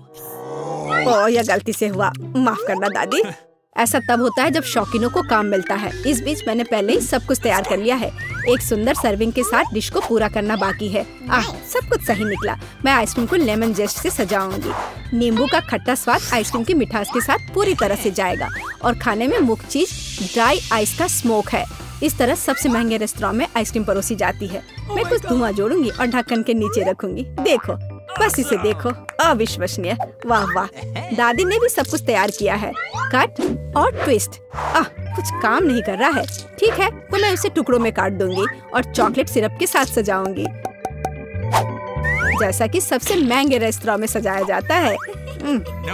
ओह, यह गलती से हुआ, माफ करना दादी। ऐसा तब होता है जब शौकीनों को काम मिलता है। इस बीच मैंने पहले ही सब कुछ तैयार कर लिया है। एक सुंदर सर्विंग के साथ डिश को पूरा करना बाकी है। सब कुछ सही निकला। मैं आइसक्रीम को लेमन जेस्ट से सजाऊंगी। नींबू का खट्टा स्वाद आइसक्रीम की मिठास के साथ पूरी तरह से जाएगा और खाने में मुख्य चीज ड्राई आइस का स्मोक है। इस तरह सबसे महंगे रेस्तरां में आइसक्रीम परोसी जाती है। मैं कुछ धुआं जोड़ूंगी और ढक्कन के नीचे रखूंगी। देखो, बस इसे देखो, अविश्वसनीय। वाह वाह, दादी ने भी सब कुछ तैयार किया है। कट और ट्विस्ट। कुछ काम नहीं कर रहा है। ठीक है, तो मैं उसे टुकड़ों में काट दूंगी और चॉकलेट सिरप के साथ सजाऊंगी, जैसा कि सबसे महंगे रेस्तरां में सजाया जाता है।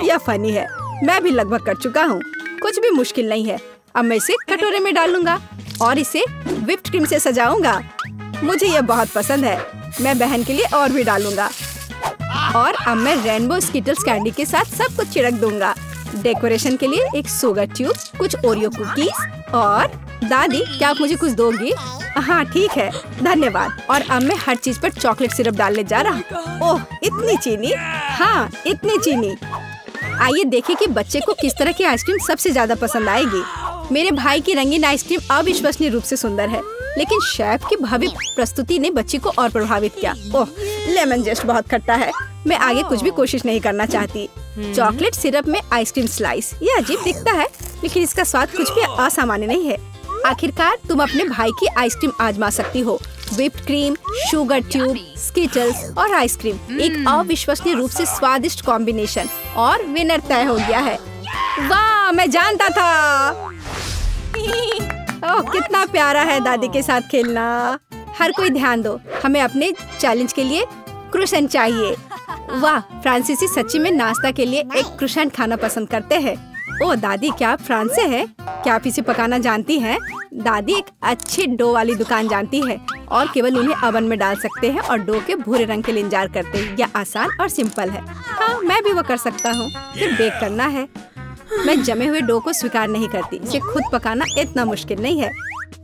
यह फनी है। मैं भी लगभग कर चुका हूँ। कुछ भी मुश्किल नहीं है। अब मैं इसे कटोरे में डालूंगा और इसे व्हिप्ड क्रीम से सजाऊंगा। मुझे ये बहुत पसंद है। मैं बहन के लिए और भी डालूंगा। और अब मैं रेनबो स्किटल्स कैंडी के साथ सब कुछ छिड़क दूंगा। डेकोरेशन के लिए एक शुगर ट्यूब, कुछ ओरियो कुकीज और दादी, क्या आप मुझे कुछ दोगी? हाँ ठीक है, धन्यवाद। और अब मैं हर चीज पर चॉकलेट सिरप डालने जा रहा हूँ। ओह, इतनी चीनी? हाँ, इतनी चीनी। आइए देखें कि बच्चे को किस तरह की आइसक्रीम सबसे ज्यादा पसंद आएगी। मेरे भाई की रंगीन आइसक्रीम अविश्वसनीय रूप से सुंदर है, लेकिन शेफ की भव्य प्रस्तुति ने बच्ची को और प्रभावित किया। ओह, लेमन जेस्ट बहुत खट्टा है। मैं आगे कुछ भी कोशिश नहीं करना चाहती। चॉकलेट सिरप में आइसक्रीम स्लाइस, ये अजीब दिखता है, लेकिन इसका स्वाद कुछ भी असामान्य नहीं है। आखिरकार तुम अपने भाई की आइसक्रीम आजमा सकती हो। Whipped cream, sugar tube, Skittles और आइसक्रीम, एक अविश्वसनीय रूप से स्वादिष्ट कॉम्बिनेशन, और विनर तय हो गया है। वाह, मैं जानता था। ओह, कितना प्यारा है दादी के साथ खेलना। हर कोई ध्यान दो, हमें अपने चैलेंज के लिए क्रोसेंट चाहिए। वाह, फ्रांसीसी सच्ची में नाश्ता के लिए एक क्रोसेंट खाना पसंद करते हैं। ओह दादी, क्या आप फ्रांस से हैं? क्या आप इसे पकाना जानती हैं? दादी एक अच्छे डो वाली दुकान जानती है और केवल उन्हें ओवन में डाल सकते हैं और डो के भूरे रंग के लिए इंतजार करते हैं। यह आसान और सिंपल है। हाँ, मैं भी वो कर सकता हूँ। फिर बेक करना है। मैं जमे हुए डो को स्वीकार नहीं करती। इसे खुद पकाना इतना मुश्किल नहीं है।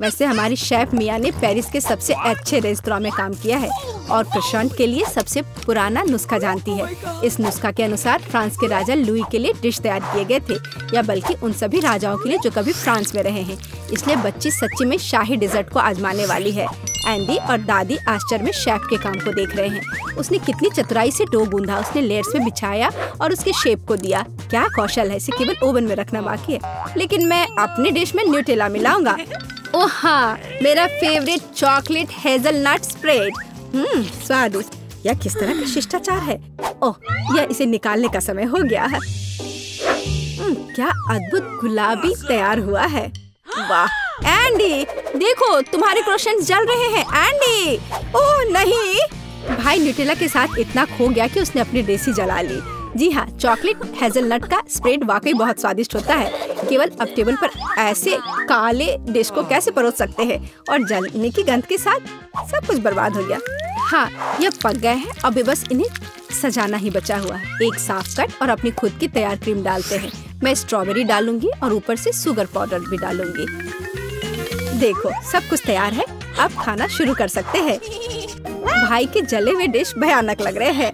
वैसे हमारी शेफ मिया ने पेरिस के सबसे अच्छे रेस्तरां में काम किया है और क्रोसेंट के लिए सबसे पुराना नुस्खा जानती है। इस नुस्खा के अनुसार फ्रांस के राजा लुई के लिए डिश तैयार किए गए थे, या बल्कि उन सभी राजाओं के लिए जो कभी फ्रांस में रहे हैं। इसलिए बच्ची सच्ची में शाही डिजर्ट को आजमाने वाली है। एंडी और दादी आश्चर्य में शेफ के काम को देख रहे हैं। उसने कितनी चतुराई से डो गूंधा, उसने लेयर्स में बिछाया और उसके शेप को दिया। क्या कौशल है, इसे केवल ओवन में रखना बाकी है। लेकिन मैं अपनी डिश में न्यूटेला मिलाऊंगा। ओह हाँ, मेरा फेवरेट चॉकलेट हेजलनट स्प्रेड। स्वादिष्ट। यह किस तरह का शिष्टाचार है। ओह, यह इसे निकालने का समय हो गया है। क्या अद्भुत गुलाबी तैयार हुआ है। वाह एंडी, देखो तुम्हारे क्रोसेंट्स जल रहे हैं। एंडी, ओह नहीं। भाई न्यूटेला के साथ इतना खो गया कि उसने अपनी देसी जला ली। जी हाँ, चॉकलेट हेजलनट का स्प्रेड वाकई बहुत स्वादिष्ट होता है। केवल अब टेबल पर ऐसे काले डिश को कैसे परोस सकते हैं, और जलने की गंध के साथ सब कुछ बर्बाद हो गया। हाँ, यह पक गए हैं। अब बस इन्हें सजाना ही बचा हुआ है। एक साफ कट और अपनी खुद की तैयार क्रीम डालते हैं। मैं स्ट्रॉबेरी डालूंगी और ऊपर से शुगर पाउडर भी डालूंगी। देखो, सब कुछ तैयार है। अब खाना शुरू कर सकते हैं। भाई के जले हुए डिश भयानक लग रहे हैं।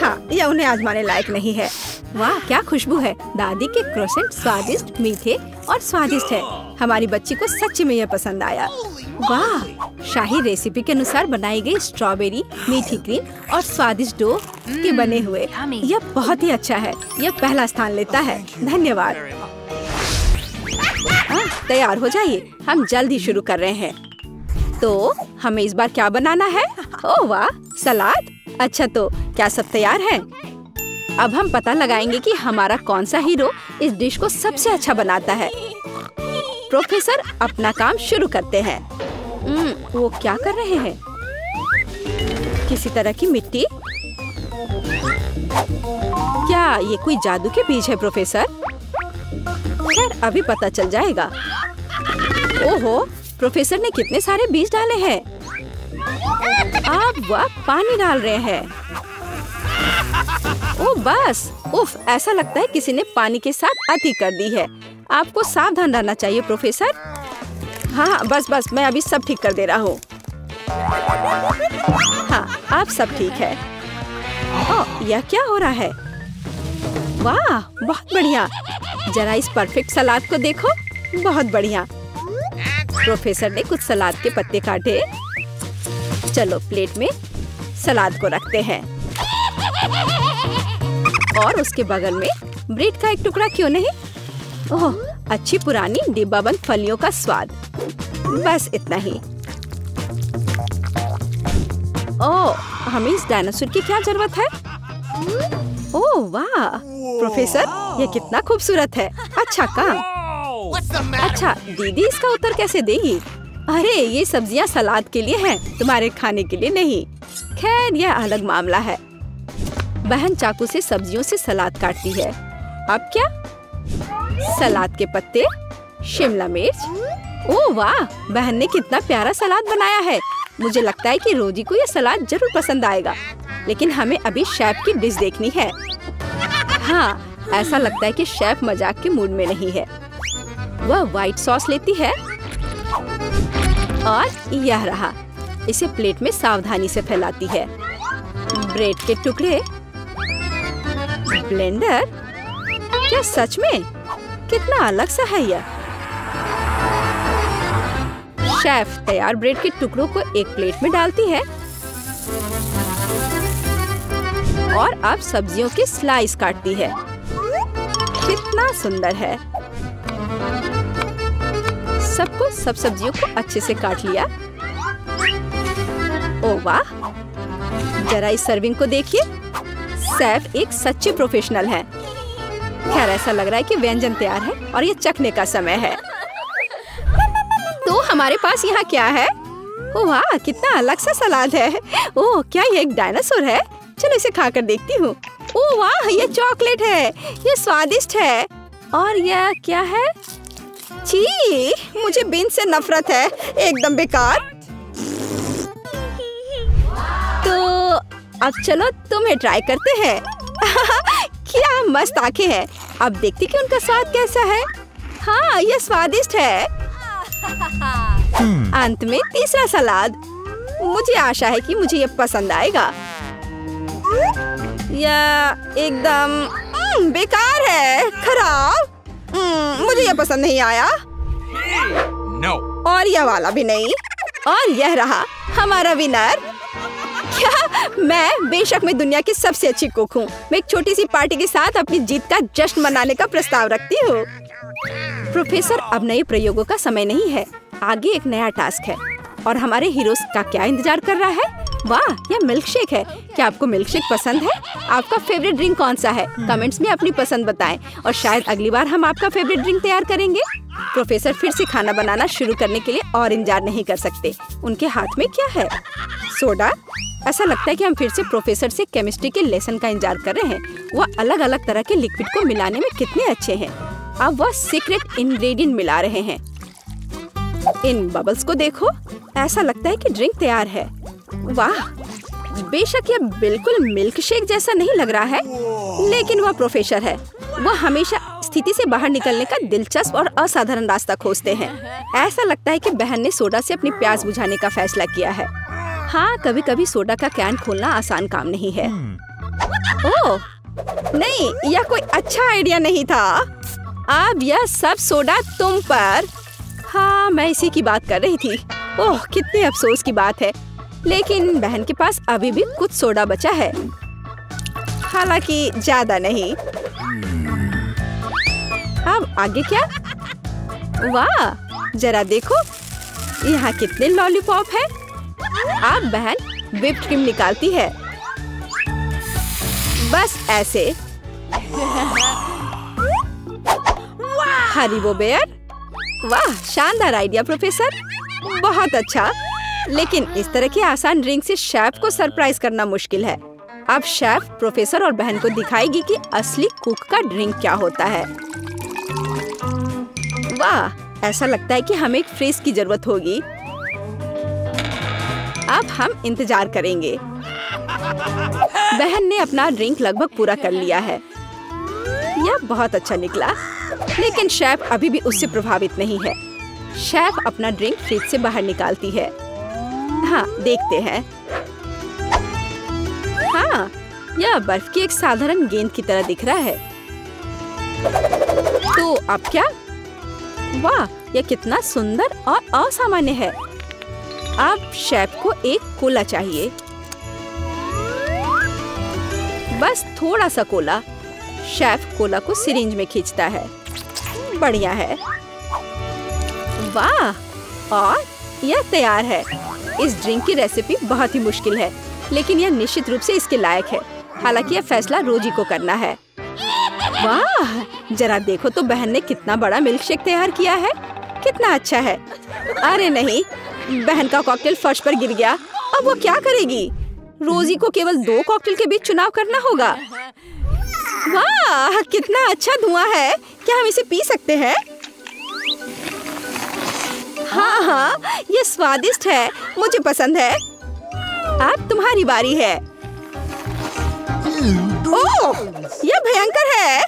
हाँ, यह उन्हें आजमाने लायक नहीं है। वाह, क्या खुशबू है। दादी के क्रोसेंट स्वादिष्ट, मीठे और स्वादिष्ट है। हमारी बच्ची को सच्ची में यह पसंद आया। वाह, शाही रेसिपी के अनुसार बनाई गई स्ट्रॉबेरी, मीठी क्रीम और स्वादिष्ट डो के बने हुए। यह बहुत ही अच्छा है। यह पहला स्थान लेता है। धन्यवाद। तैयार हो जाइए, हम जल्द ही शुरू कर रहे हैं। तो हमें इस बार क्या बनाना है? ओह वाह, सलाद। अच्छा, तो क्या सब तैयार है? अब हम पता लगाएंगे कि हमारा कौन सा हीरो इस डिश को सबसे अच्छा बनाता है। प्रोफेसर अपना काम शुरू करते हैं। वो क्या कर रहे हैं? किसी तरह की मिट्टी। क्या ये कोई जादू के बीज है प्रोफेसर? खैर, अभी पता चल जाएगा। ओहो, प्रोफेसर ने कितने सारे बीज डाले हैं। अब वह पानी डाल रहे हैं। ओह बस, उफ, ऐसा लगता है किसी ने पानी के साथ अति कर दी है। आपको सावधान रहना चाहिए प्रोफेसर। हाँ, बस बस, मैं अभी सब ठीक कर दे रहा हूँ। हाँ, अब सब ठीक है। ओह, यह क्या हो रहा है? वाह, बहुत बढ़िया। जरा इस परफेक्ट सलाद को देखो, बहुत बढ़िया। प्रोफेसर ने कुछ सलाद के पत्ते काटे। चलो प्लेट में सलाद को रखते हैं और उसके बगल में ब्रेड का एक टुकड़ा क्यों नहीं? ओह, अच्छी पुरानी डिब्बाबंद फलियों का स्वाद। बस इतना ही। ओह, हमें इस डायनासोर की क्या जरूरत है? ओह वाह, प्रोफेसर, यह कितना खूबसूरत है। अच्छा काम। अच्छा, दीदी इसका उत्तर कैसे देगी? अरे, ये सब्जियां सलाद के लिए हैं, तुम्हारे खाने के लिए नहीं। खैर, यह अलग मामला है। बहन चाकू से सब्जियों से सलाद काटती है। अब क्या? सलाद के पत्ते, शिमला मिर्च। ओह वाह, बहन ने कितना प्यारा सलाद बनाया है। मुझे लगता है कि रोजी को यह सलाद जरूर पसंद आएगा। लेकिन हमें अभी शेफ की डिश देखनी है। हाँ, ऐसा लगता है कि शेफ मजाक के मूड में नहीं है। वह व्हाइट सॉस लेती है और यह रहा। इसे प्लेट में सावधानी से फैलाती है। ब्रेड के टुकड़े, ब्लेंडर। क्या सच में? कितना अलग सा है यह। शेफ तैयार ब्रेड के टुकड़ों को एक प्लेट में डालती है और अब सब्जियों के स्लाइस काटती है। कितना सुंदर है। सब सब्जियों को अच्छे से काट लिया। ओह वाह, जरा इस सर्विंग को देखिए। शेफ एक सच्चे प्रोफेशनल है। खैर, ऐसा लग रहा है कि व्यंजन तैयार है और ये चखने का समय है। तो हमारे पास यहाँ क्या है? ओह वाह, कितना अलग सा सलाद है। ओह, क्या ये एक डायनासोर है? चलो इसे खाकर देखती हूँ। ओह वाह, ये चॉकलेट है। ये स्वादिष्ट है। और यह क्या है? छी, मुझे बीन्स से नफरत है। एकदम बेकार। तो अब चलो तुम्हें ट्राई करते हैं। क्या मस्त आंखें हैं। अब देखते कि उनका स्वाद कैसा है। हाँ, यह स्वादिष्ट है। अंत में तीसरा सलाद। मुझे आशा है कि मुझे यह पसंद आएगा। यह एकदम बेकार है, खराब। मुझे यह पसंद नहीं आया।
No.
और यह वाला भी नहीं। और यह रहा हमारा विनर। क्या? बेशक मैं दुनिया की सबसे अच्छी कुक हूँ। मैं एक छोटी सी पार्टी के साथ अपनी जीत का जश्न मनाने का प्रस्ताव रखती हूँ। प्रोफेसर, अब नए प्रयोगों का समय नहीं है। आगे एक नया टास्क है और हमारे हीरोज का क्या इंतजार कर रहा है? वाह, यह मिल्क शेक है। क्या आपको मिल्क शेक पसंद है? आपका फेवरेट ड्रिंक कौन सा है? कमेंट्स में अपनी पसंद बताएं और शायद अगली बार हम आपका फेवरेट ड्रिंक तैयार करेंगे। प्रोफेसर फिर से खाना बनाना शुरू करने के लिए और इंतजार नहीं कर सकते। उनके हाथ में क्या है? सोडा। ऐसा लगता है कि हम फिर से प्रोफेसर से केमिस्ट्री के लेसन का इंतजार कर रहे हैं। वह अलग अलग तरह के लिक्विड को मिलाने में कितने अच्छे हैं। अब वह सीक्रेट इंग्रेडिएंट मिला रहे हैं। इन बबल्स को देखो। ऐसा लगता है कि ड्रिंक तैयार है। वाह, बेशक यह बिल्कुल मिल्क शेक जैसा नहीं लग रहा है, लेकिन वह प्रोफेसर है। वह हमेशा स्थिति से बाहर निकलने का दिलचस्प और असाधारण रास्ता खोजते हैं। ऐसा लगता है कि बहन ने सोडा से अपनी प्यास बुझाने का फैसला किया है। हाँ, कभी कभी सोडा का कैन खोलना आसान काम नहीं है। ओह नहीं, यह कोई अच्छा आइडिया नहीं था। अब यह सब सोडा तुम पर। हाँ, मैं इसी की बात कर रही थी। ओह, कितने अफसोस की बात है। लेकिन बहन के पास अभी भी कुछ सोडा बचा है, हालांकि ज्यादा नहीं। अब आगे क्या? वाह, जरा देखो यहाँ कितने लॉलीपॉप है। अब बहन व्हिप्ड क्रीम निकालती है। बस ऐसे। Haribo bear. वाह, शानदार आइडिया प्रोफेसर, बहुत अच्छा। लेकिन इस तरह की आसान ड्रिंक से शेफ को सरप्राइज करना मुश्किल है। अब शेफ प्रोफेसर और बहन को दिखाएगी कि असली कुक का ड्रिंक क्या होता है। वाह, ऐसा लगता है कि हमें एक फ्रिज की जरूरत होगी। अब हम इंतजार करेंगे। बहन ने अपना ड्रिंक लगभग पूरा कर लिया है। यह बहुत अच्छा निकला, लेकिन शेफ अभी भी उससे प्रभावित नहीं है। शेफ अपना ड्रिंक फ्रिज से बाहर निकालती है। हाँ, देखते हैं। हाँ, यह बर्फ की एक साधारण गेंद की तरह दिख रहा है। तो अब क्या? वाह, यह कितना सुंदर और असामान्य है। अब शेफ को एक कोला चाहिए। बस थोड़ा सा कोला। शेफ कोला को सिरिंज में खींचता है। बढ़िया है। वाह, और यह तैयार है। इस ड्रिंक की रेसिपी बहुत ही मुश्किल है, लेकिन यह निश्चित रूप से इसके लायक है। हालांकि यह फैसला रोजी को करना है। वाह, जरा देखो तो बहन ने कितना बड़ा मिल्क शेक तैयार किया है। कितना अच्छा है। अरे नहीं, बहन का कॉकटेल फर्श पर गिर गया। अब वो क्या करेगी? रोजी को केवल 2 कॉकटेल के बीच चुनाव करना होगा। वाह, कितना अच्छा धुआं है। क्या हम इसे पी सकते हैं? हाँ हाँ, ये स्वादिष्ट है, मुझे पसंद है। अब तुम्हारी बारी है। ओह, ये भयंकर है।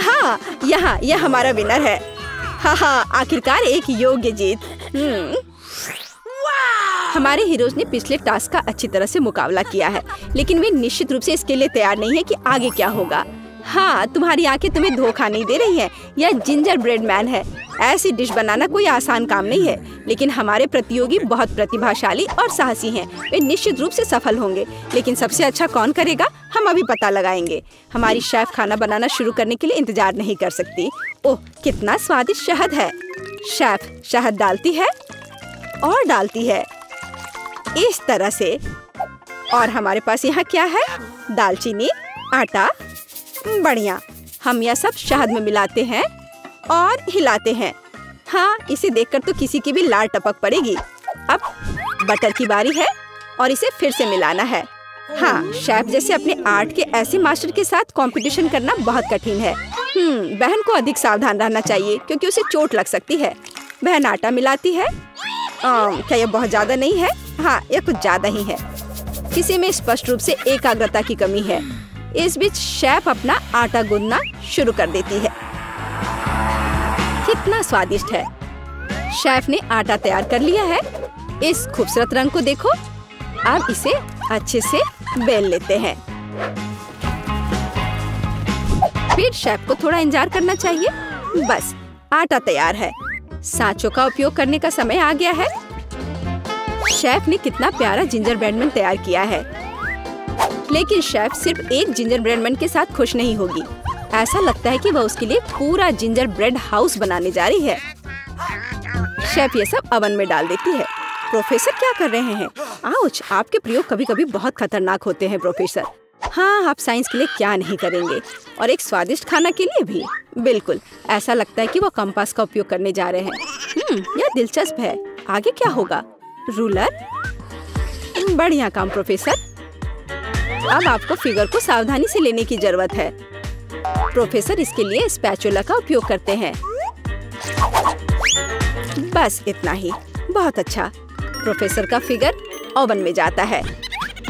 हाँ, यहाँ यह हमारा विनर है। हाँ हाँ, आखिरकार एक योग्य जीत। हमारे हीरोज ने पिछले टास्क का अच्छी तरह से मुकाबला किया है, लेकिन वे निश्चित रूप से इसके लिए तैयार नहीं है कि आगे क्या होगा। हाँ, तुम्हारी आंखें तुम्हें धोखा नहीं दे रही हैं। यह जिंजर ब्रेड मैन है। ऐसी डिश बनाना कोई आसान काम नहीं है, लेकिन हमारे प्रतियोगी बहुत प्रतिभाशाली और साहसी हैं। वे निश्चित रूप से सफल होंगे, लेकिन सबसे अच्छा कौन करेगा, हम अभी पता लगाएंगे। हमारी शेफ खाना बनाना शुरू करने के लिए इंतजार नहीं कर सकती। ओह, कितना स्वादिष्ट शहद है। शेफ शहद डालती है और डालती है इस तरह से। और हमारे पास यहाँ क्या है? दालचीनी, आटा। बढ़िया, हम यह सब शहद में मिलाते हैं और हिलाते हैं। हाँ, इसे देखकर तो किसी की भी लार टपक पड़ेगी। अब बटर की बारी है और इसे फिर से मिलाना है। हाँ, शेफ जैसे अपने आर्ट के ऐसे मास्टर के साथ कंपटीशन करना बहुत कठिन है। बहन को अधिक सावधान रहना चाहिए क्योंकि उसे चोट लग सकती है। बहन आटा मिलाती है। क्या यह बहुत ज्यादा नहीं है? हाँ, यह कुछ ज्यादा ही है। किसी में स्पष्ट रूप से एकाग्रता की कमी है। इस बीच शेफ अपना आटा गूंदना शुरू कर देती है। कितना स्वादिष्ट है। शेफ ने आटा तैयार कर लिया है। इस खूबसूरत रंग को देखो। अब इसे अच्छे से बेल लेते हैं। फिर शेफ को थोड़ा इंतजार करना चाहिए। बस, आटा तैयार है। सांचों का उपयोग करने का समय आ गया है। शेफ ने कितना प्यारा जिंजर ब्रेड मैन तैयार किया है, लेकिन शेफ सिर्फ एक जिंजर ब्रेड मैन के साथ खुश नहीं होगी। ऐसा लगता है कि वह उसके लिए पूरा जिंजर ब्रेड हाउस बनाने जा रही है। शेफ ये सब ओवन में डाल देती है। प्रोफेसर क्या कर रहे हैं? आउच, आपके प्रयोग कभी कभी बहुत खतरनाक होते हैं प्रोफेसर। हाँ, आप साइंस के लिए क्या नहीं करेंगे, और एक स्वादिष्ट खाना के लिए भी। बिल्कुल, ऐसा लगता है कि वो कंपास का उपयोग करने जा रहे हैं। यह दिलचस्प है। आगे क्या होगा? रूलर। बढ़िया काम प्रोफेसर। अब आपको फिगर को सावधानी से लेने की जरूरत है। प्रोफेसर इसके लिए स्पैचुला का उपयोग करते हैं। बस इतना ही। बहुत अच्छा। प्रोफेसर का फिगर ओवन में जाता है।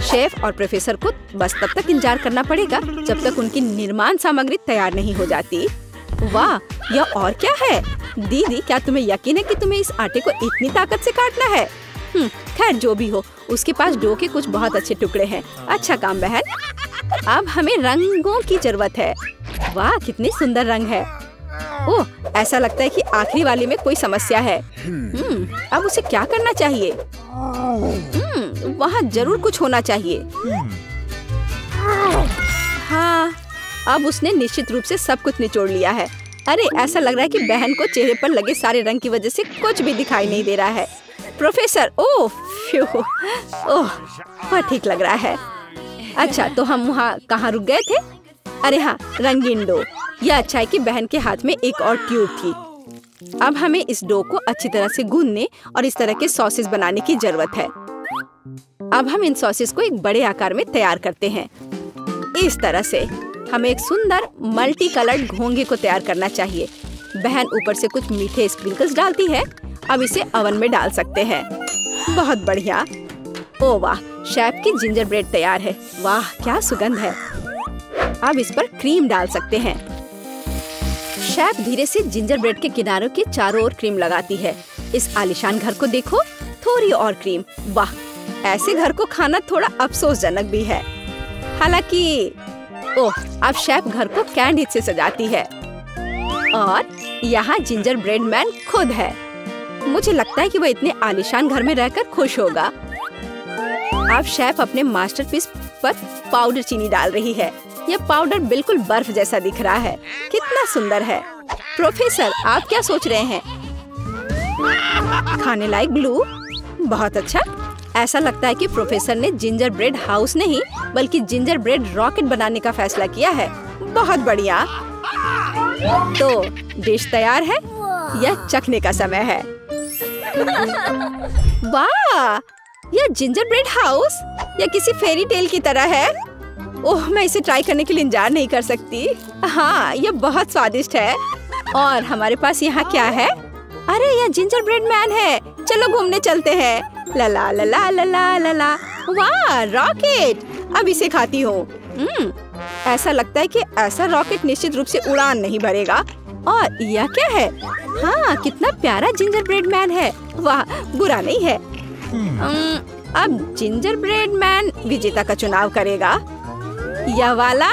शेफ और प्रोफेसर को बस तब तक इंतजार करना पड़ेगा जब तक उनकी निर्माण सामग्री तैयार नहीं हो जाती। वाह, यह और क्या है? दीदी, क्या तुम्हें यकीन है कि तुम्हें इस आटे को इतनी ताकत से काटना है? खैर, जो भी हो, उसके पास डो के कुछ बहुत अच्छे टुकड़े हैं। अच्छा काम बहन। अब हमें रंगों की जरूरत है। वाह, कितने सुंदर रंग है। ओह, ऐसा लगता है कि आखिरी वाले में कोई समस्या है। अब उसे क्या करना चाहिए? वहाँ जरूर कुछ होना चाहिए। हाँ, अब उसने निश्चित रूप से सब कुछ निचोड़ लिया है। अरे, ऐसा लग रहा है कि बहन को चेहरे पर लगे सारे रंग की वजह से कुछ भी दिखाई नहीं दे रहा है। प्रोफेसर, ओह, वह ठीक लग रहा है। अच्छा, तो हम वहाँ कहाँ रुक गए थे? अरे हाँ, रंगीन डो। यह अच्छा है कि बहन के हाथ में एक और ट्यूब थी। अब हमें इस डो को अच्छी तरह से गूंदने और इस तरह के सॉसेस बनाने की जरूरत है। अब हम इन सॉसेस को एक बड़े आकार में तैयार करते हैं। इस तरह से हमें एक सुंदर मल्टी कलर्ड घोंगे को तैयार करना चाहिए। बहन ऊपर से कुछ मीठे स्प्रिंकल्स डालती है। अब इसे ओवन में डाल सकते हैं। बहुत बढ़िया। ओह वाह, शेफ की जिंजर ब्रेड तैयार है। वाह, क्या सुगंध है। अब इस पर क्रीम डाल सकते हैं। शेफ धीरे से जिंजर ब्रेड के किनारों के चारों ओर क्रीम लगाती है। इस आलीशान घर को देखो, थोड़ी और क्रीम। वाह, ऐसे घर को खाना थोड़ा अफसोसजनक भी है। हालांकि ओह, अब शेफ घर को कैंडी से सजाती है और यहाँ जिंजर ब्रेड मैन खुद है। मुझे लगता है कि वह इतने आलीशान घर में रहकर खुश होगा। अब शेफ अपने मास्टरपीस पर पाउडर चीनी डाल रही है। यह पाउडर बिल्कुल बर्फ जैसा दिख रहा है। कितना सुंदर है। प्रोफेसर, आप क्या सोच रहे हैं? खाने लायक ग्लू। बहुत अच्छा। ऐसा लगता है कि प्रोफेसर ने जिंजर ब्रेड हाउस नहीं बल्कि जिंजर ब्रेड रॉकेट बनाने का फैसला किया है। बहुत बढ़िया। तो डिश तैयार है। यह चखने का समय है। वाह, यह जिंजर ब्रेड हाउस या किसी फेरी टेल की तरह है। ओह, मैं इसे ट्राई करने के लिए इंतजार नहीं कर सकती। हाँ, यह बहुत स्वादिष्ट है। और हमारे पास यहाँ क्या है? अरे यह जिंजर ब्रेड मैन है, चलो घूमने चलते हैं। ला ला ला ला ला ला ला ला। वाह रॉकेट, अब इसे खाती हूँ। ऐसा लगता है कि ऐसा रॉकेट निश्चित रूप से उड़ान नहीं भरेगा। और यह क्या है? हाँ, कितना प्यारा जिंजर ब्रेड मैन है। वाह, बुरा नहीं है। अब जिंजर ब्रेड मैन विजेता का चुनाव करेगा। यह वाला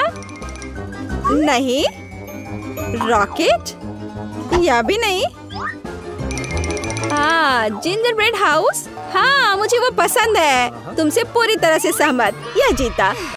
नहीं, रॉकेट यह भी नहीं। हाँ, जिंजर ब्रेड हाउस, हाँ मुझे वो पसंद है। तुमसे पूरी तरह से सहमत, यह जीता।